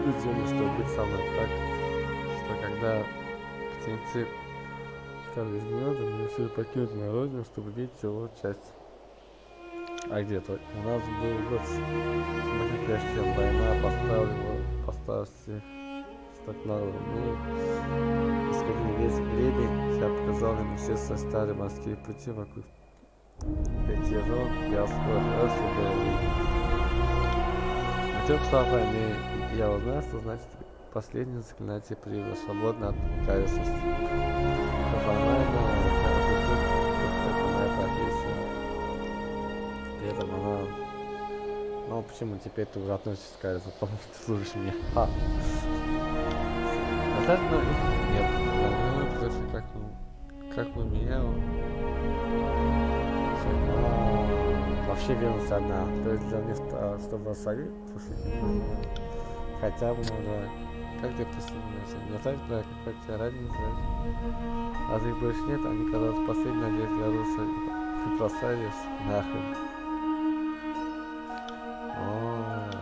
друзья, чтобы быть со мной так, что когда птенцы стали из гнезда, мы решили покинуть мою родину, чтобы видеть его часть. А где-то у нас был год, прежде чем война поставила всех столкнула. Мы исходили весь Гребень, я показал им все старые морские пути вокруг. Пятирон, я скоро хороший. Хотел писал войны, и я узнал, что значит последнее заклинание прилива, свободно от кариеса. Формально, это моя профессия. И это она... Ну почему теперь ты уже относишься к кариесу, потому что ты слушаешь меня? Нет, потому что как у меня... Вообще верность одна. То есть для них, чтобы совет, хотя бы надо. Как ты присоединяешься? Не так, да, как Tyranny называется. А их больше нет, они казалось последней надеждой для руса и прославишь нахрен.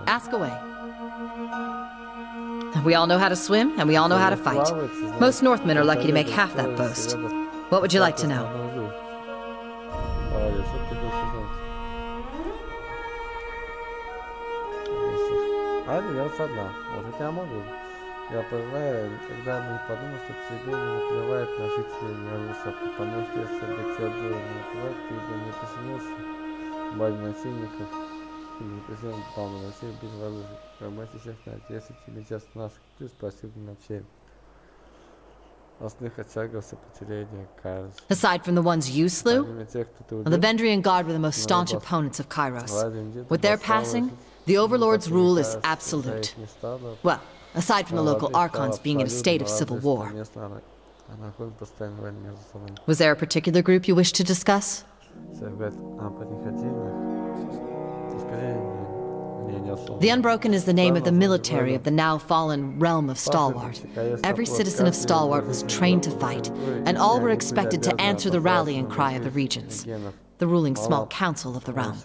Ask away. We all know how to swim, and we all know how to fight. Most Northmen are lucky to make half that boast. What would you like to know? Верность одна. Вот это я могу. Я понимаю, когда мы подумали, что тебе не наплевает на жителей Неруса, потому что если бы тебе было не наплевать, ты бы не присоединился к базе насильников и не присоединился к базе насильников без вооружия. Поймайте всех знать, если тебе сейчас наш ключ, спросил бы ночей. Основных очагов сопротивления Кайрос. Aside from the ones you slew, the Vendrian Guard were the most staunch opponents of Kairos. With their passing, the Overlord's rule is absolute. Well, aside from the local Archons being in a state of civil war. Was there a particular group you wish to discuss? The Unbroken is the name of the military of the now fallen realm of Stalwart. Every citizen of Stalwart was trained to fight, and all were expected to answer the rallying cry of the regents, the ruling small council of the realm.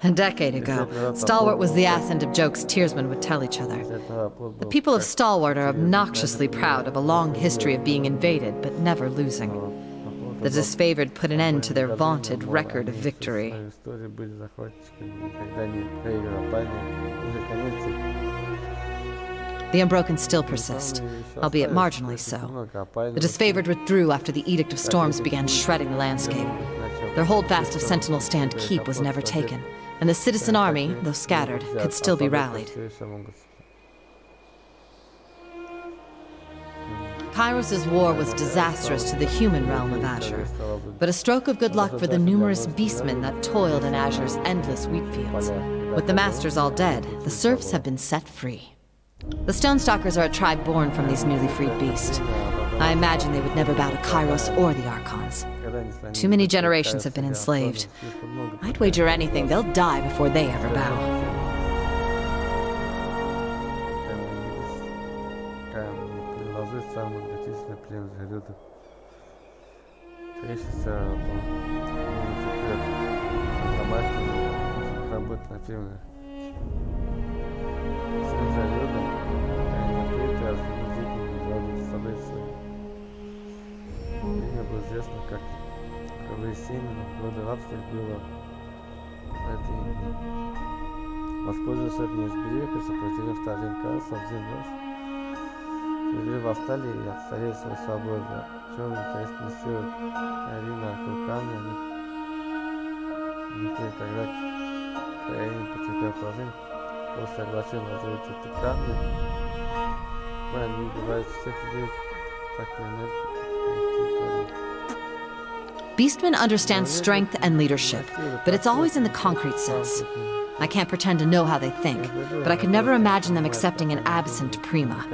A decade ago, Stalwart was the ass end of jokes tearsmen would tell each other. The people of Stalwart are obnoxiously proud of a long history of being invaded, but never losing. The disfavored put an end to their vaunted record of victory. The Unbroken still persist, albeit marginally so. The disfavored withdrew after the Edict of Storms began shredding the landscape. Their holdfast of Sentinel Stand Keep was never taken, and the citizen army, though scattered, could still be rallied. Kairos' war was disastrous to the human realm of Azure, but a stroke of good luck for the numerous beastmen that toiled in Azure's endless wheat fields. With the masters all dead, the serfs have been set free. The Stonestalkers are a tribe born from these newly freed beasts. I imagine they would never bow to Kairos or the Archons. Too many generations have been enslaved. I'd wager anything they'll die before they ever bow. Известно, как таковые семьи в годы рабства было в этой игре. Воспользовавшись этой неизбежностью, сопротивление вторым кассам в один раз, люди восстали и отстояли свою свободу. Черные таинственные силы Арина Куркана не тогда Карин потерпел поражение после оглашения развития Тиканы. Они убивают всех людей, так и энергию. Beastmen understand strength and leadership, but it's always in the concrete sense. I can't pretend to know how they think, but I could never imagine them accepting an absent Prima.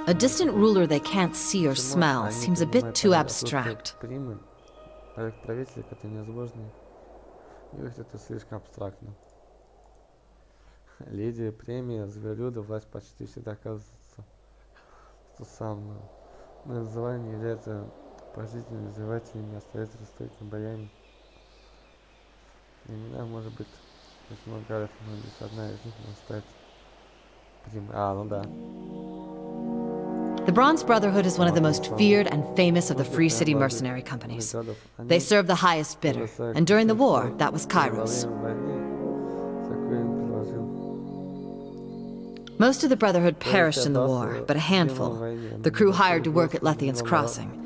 A distant ruler they can't see or smell seems a bit too abstract. Леди, премия, зверолюда, власть почти всегда оказывается что самое. Название является положительными назывателями, остается расстроительными боями. Имена, может быть, очень много раз, но лишь одна из них может стать Прима. Ну да. The Bronze Brotherhood is one of the most feared and famous of the Free City mercenary companies. They serve the highest bidder, and during the war, that was Kairos. Most of the Brotherhood perished in the war, but a handful, the crew hired to work at Lethian's Crossing.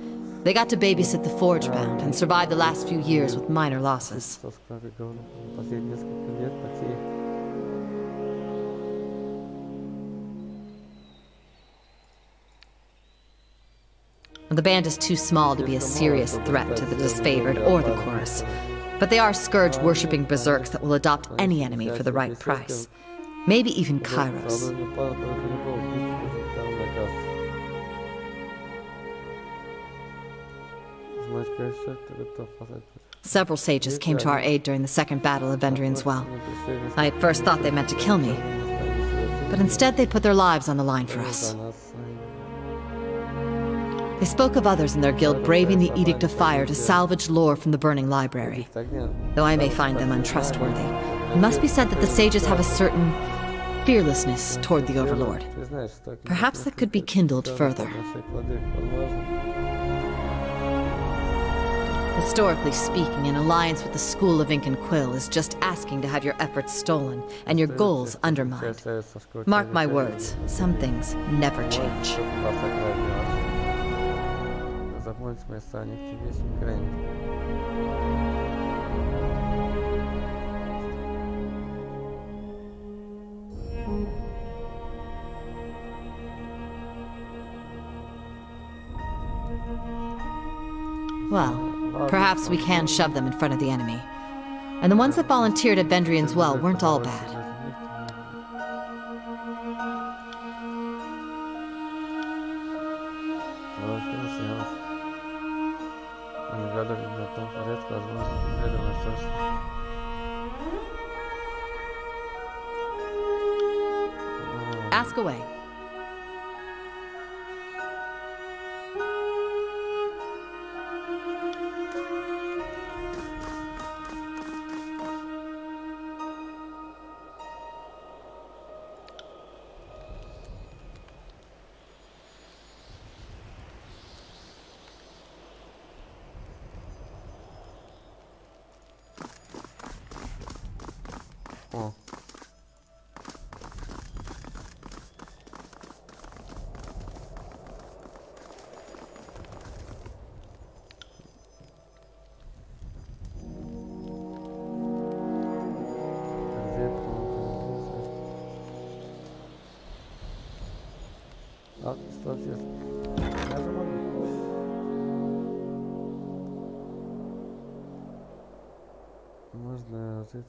They got to babysit the Forge Bound and survived the last few years with minor losses. The band is too small to be a serious threat to the disfavored or the chorus, but they are scourge-worshipping berserks that will adopt any enemy for the right price. Maybe even Kairos. Several sages came to our aid during the Second Battle of Vendrian's Well. I at first thought they meant to kill me, but instead they put their lives on the line for us. They spoke of others in their guild braving the Edict of Fire to salvage lore from the burning library. Though I may find them untrustworthy, it must be said that the sages have a certain fearlessness toward the Overlord. Perhaps that could be kindled further. Historically speaking, an alliance with the School of Ink and Quill is just asking to have your efforts stolen and your goals undermined. Mark my words, some things never change. Well, perhaps we can shove them in front of the enemy. And the ones that volunteered at Vendrian's Well weren't all bad. Ask away. Можно жить.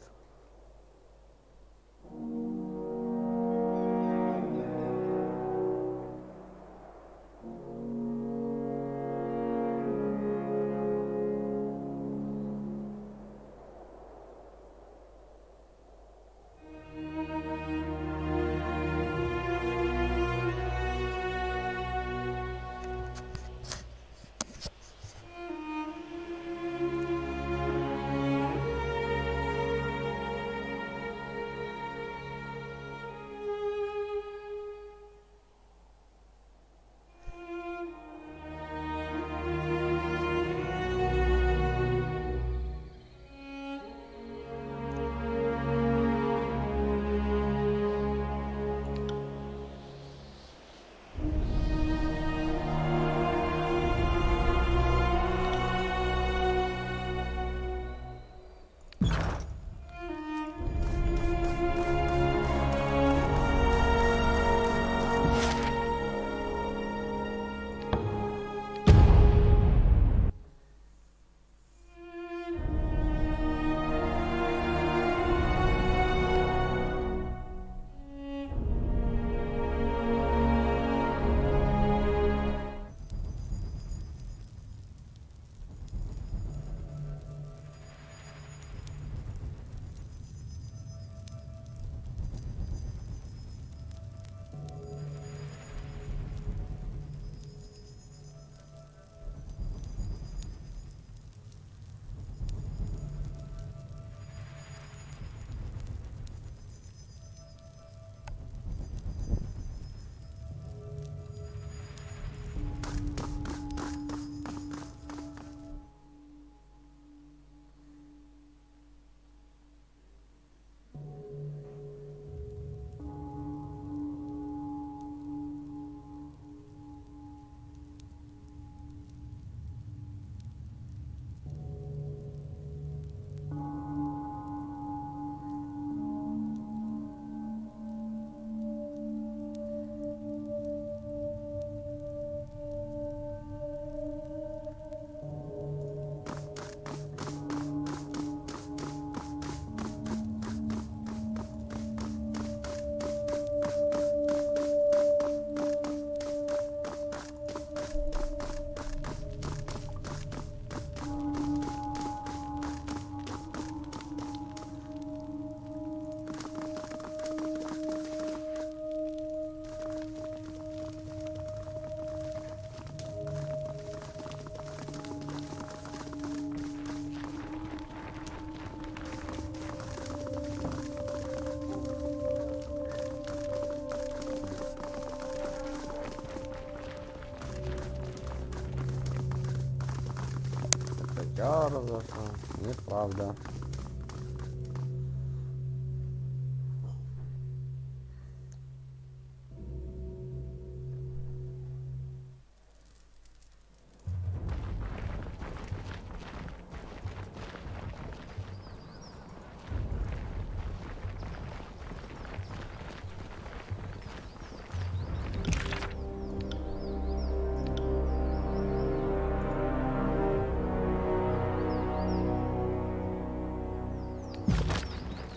Неправда, неправда.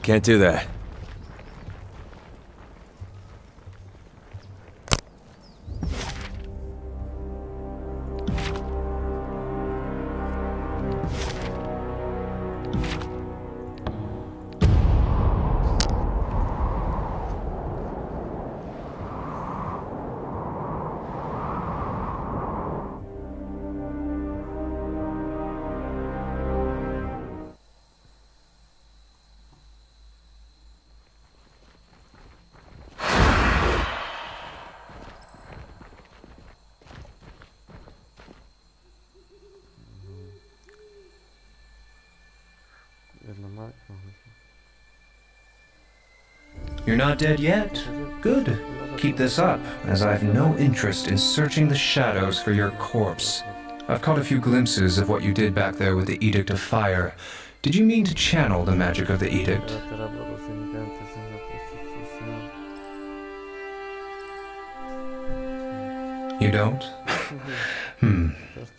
Can't do that. You're not dead yet? Good. Keep this up, as I have no interest in searching the shadows for your corpse. I've caught a few glimpses of what you did back there with the Edict of Fire. Did you mean to channel the magic of the Edict? You don't?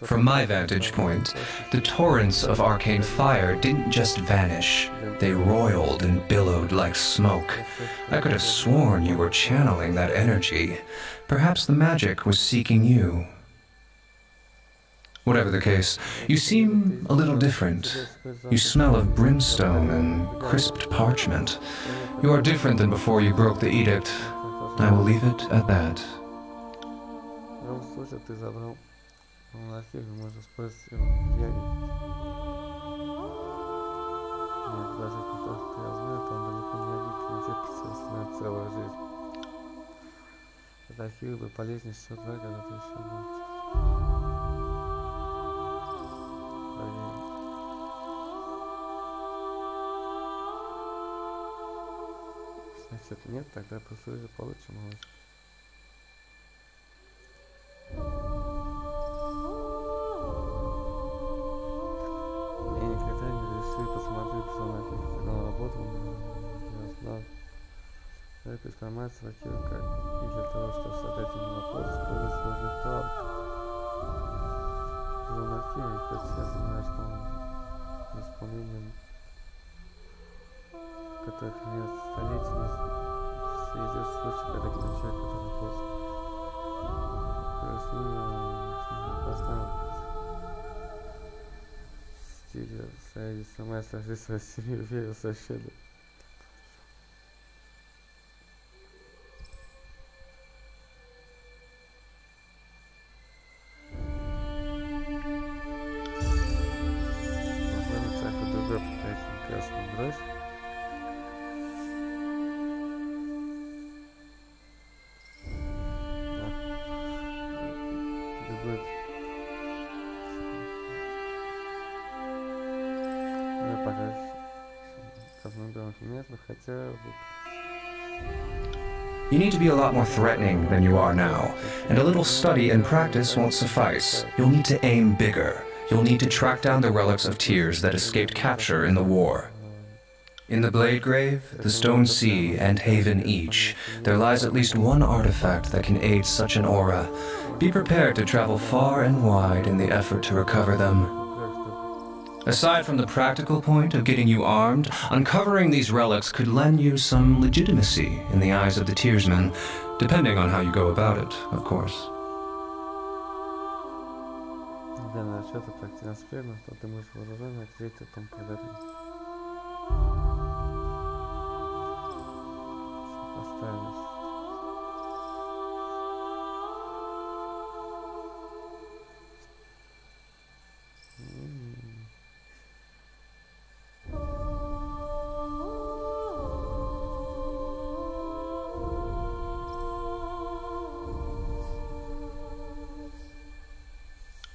From my vantage point, the torrents of arcane fire didn't just vanish. They roiled and billowed like smoke. I could have sworn you were channeling that energy. Perhaps the magic was seeking you. Whatever the case, you seem a little different. You smell of brimstone and crisped parchment. You are different than before you broke the edict. I will leave it at that. Можно использовать его влияние. Нет, даже не то, что я знаю, то он далеко не один, не представляет целую жизнь. Это архивы бы полезнее всего два, когда ты еще молчишь. Значит, нет, тогда просто уже получим молчь. Эта информация во-первых, как и для того, чтобы создать именно вопрос, использовать сложный план. Зон архива, и хоть я знаю, что он исполнением, который хранится столетиями, все идет случай, когда человек этот вопрос. С ним поставил стиле в союзе сама сложить свою семью, верил соседу. You need to be a lot more threatening than you are now, and a little study and practice won't suffice. You'll need to aim bigger. You'll need to track down the relics of tears that escaped capture in the war. In the Blade Grave, the Stone Sea, and Haven each, there lies at least one artifact that can aid such an aura. Be prepared to travel far and wide in the effort to recover them. Aside from the practical point of getting you armed, uncovering these relics could lend you some legitimacy in the eyes of the Tearsmen, depending on how you go about it, of course.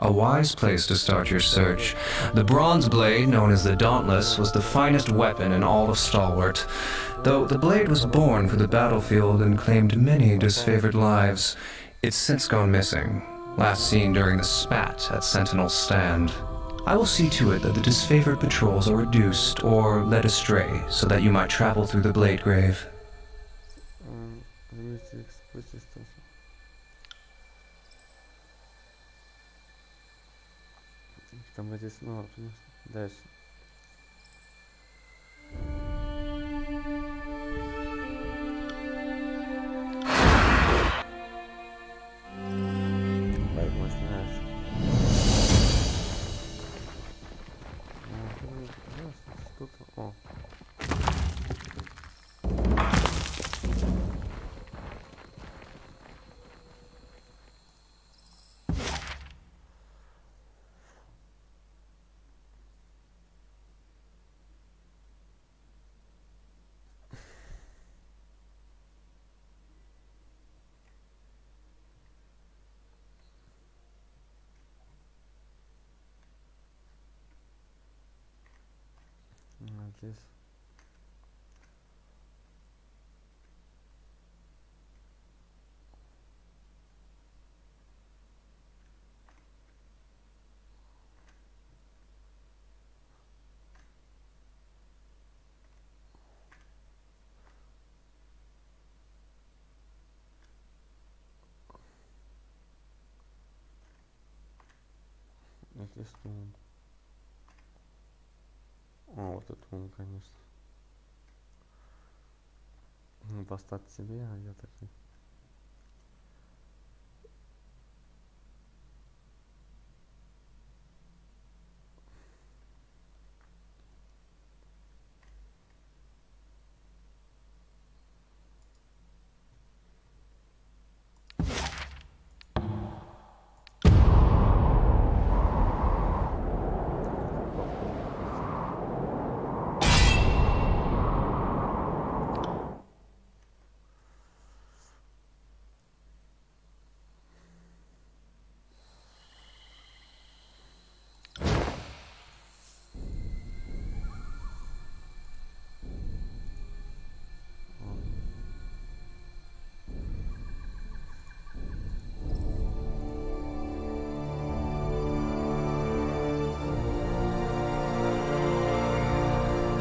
A wise place to start your search. The bronze blade, known as the Dauntless, was the finest weapon in all of Stalwart. Though the blade was born for the battlefield and claimed many disfavored lives, it's since gone missing, last seen during the spat at Sentinel's stand. I will see to it that the disfavored patrols are reduced or led astray, so that you might travel through the blade grave. Здесь. Здесь он. Вот это он, конечно. Поставь себе, а я такой.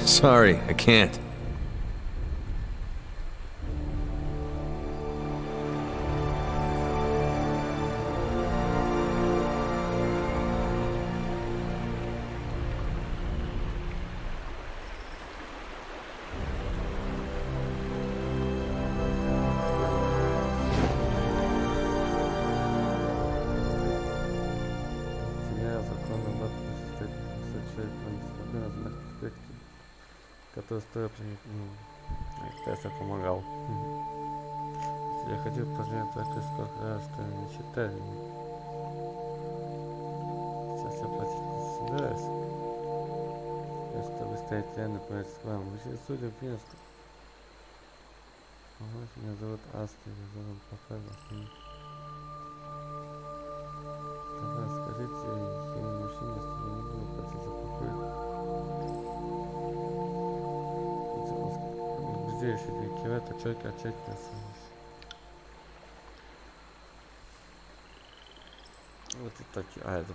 Sorry, I can't. Который стоит теста помогал. Я хотел пожалеть твою сколько раз, что не читали. Сейчас я платить не собираюсь. Чтобы стоять реально перед складом. Судя по Пинску. Меня зовут Аски, я зовут показывать. Тогда скажите своему мужчине, что я не буду платить за покой. Здесь кивает, четко отчетливо. Вот и такие. А, это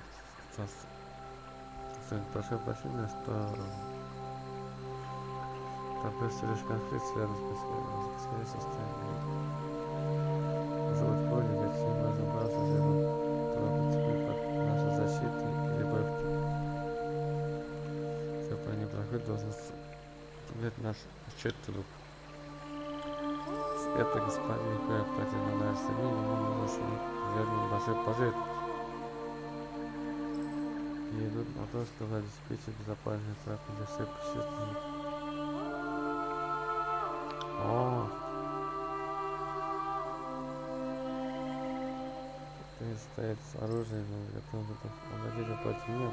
прошу прощения, что такой всего лишь конфликт связан с скорее состоянием. Зовут Коля, ведь всем разобрался с этим теперь под нашу защиту или бэфки. Все по ней проходит, должен соблюдать наш отчет труп. Это господин Коля платит на наш семей, ему нужно с ним вернуть большой пожертв. И идут на то, чтобы обеспечить безопасность трапа для всех путешественников. О! Ты стоит с оружием, готов обратить против меня.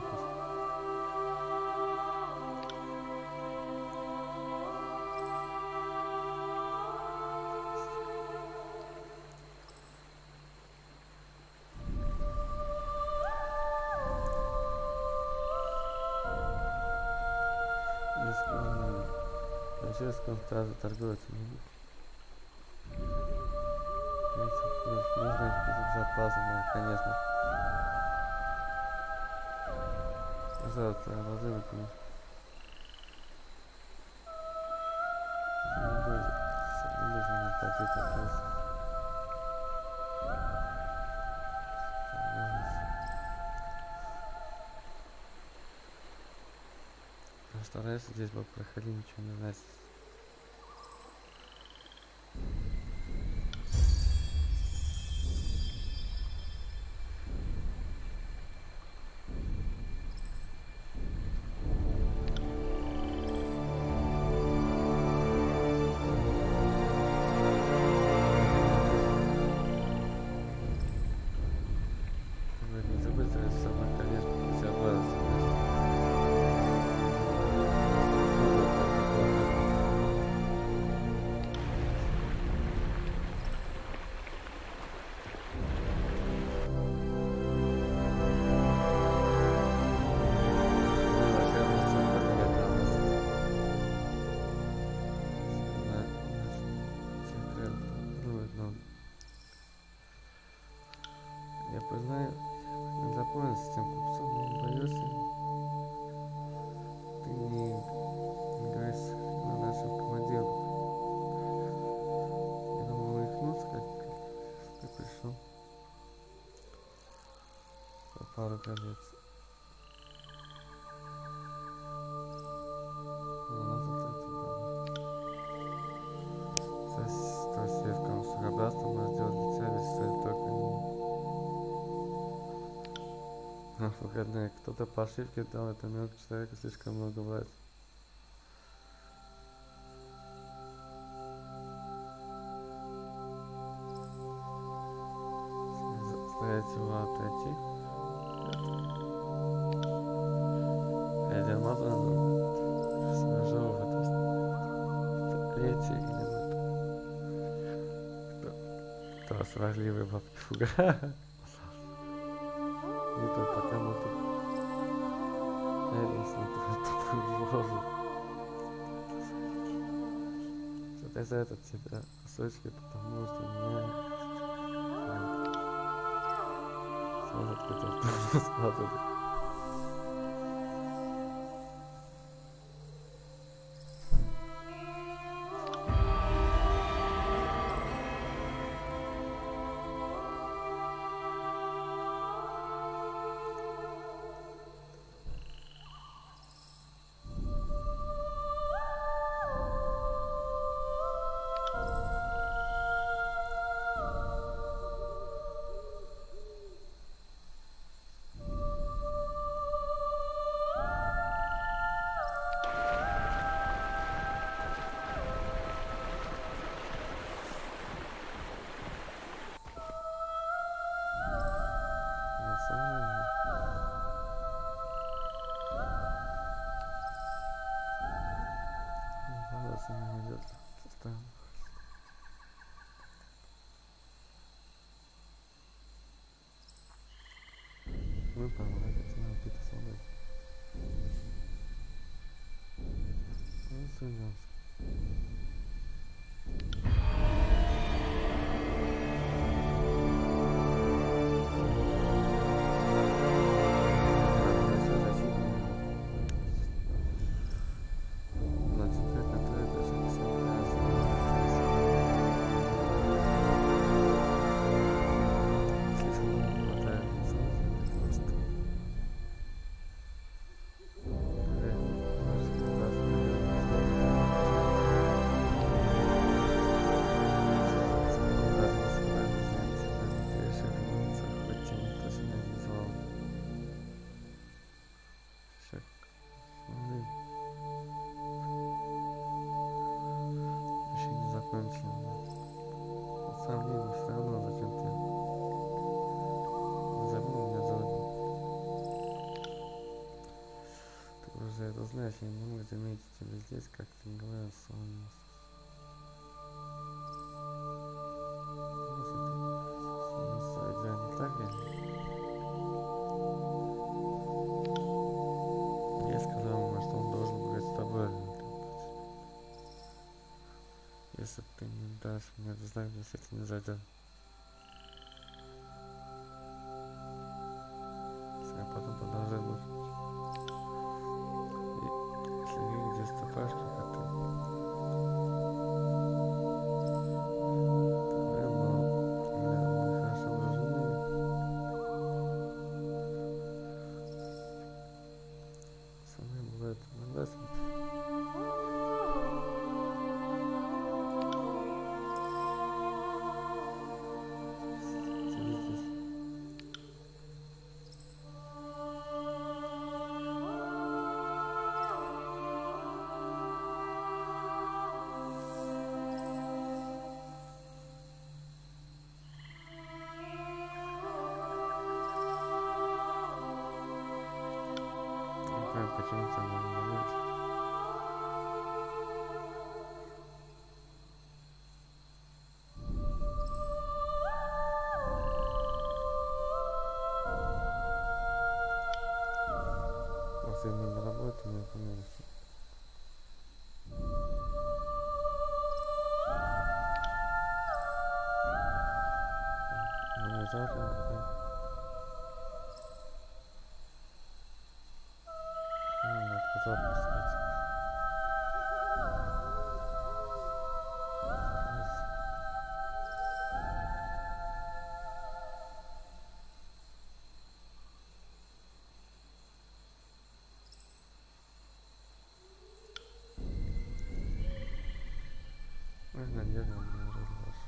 полицейскому стражу торговец не нужно безопасно, конечно. Пожалуйста, разумно, конечно. Не нужно платить вопрос. Что раньше здесь бы проходили, ничего не знать. Не забыть самое, конечно, безопасность. Я познаю, не запомнил с тем купцом, но он боялся. Ты не говоришь на нашего командира. Я думал, рехнуться, как ты пришел. По пару колец. То есть, в ком сухобратство может сделать для цели, если только не... Выходные. Кто-то по ошибке дал это мелкому человеку слишком много власти. Стоять его отойти. Я Мазан сражал в этом столетии или в кто сварливый бабки фуга. И то пока мы тут единственный тупой. Что-то из-за этого тебя кусочки, потому что меня сможет кто-то складывать. Мы помогаете нам какие-то солдаты. Ну, сунемся. Знаешь, я не могу заметить тебя здесь, как ты говорил, солнце. Не так ли? Я сказал ему, что он должен быть с тобой. Если ты не дашь мне знать, если это не зайдет. А потом продолжай мучить. И следи, где ступаешь, как ты. Мы хорошо вооружены. Со мной бывает иногда почему-то на момент. Просто именно на работу не понимаешь. Ну, завтра. Отказаться, кстати. Надежда мне разлажь.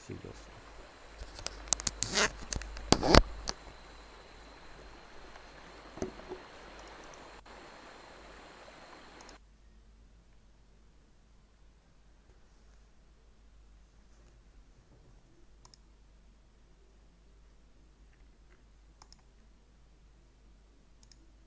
Всегда.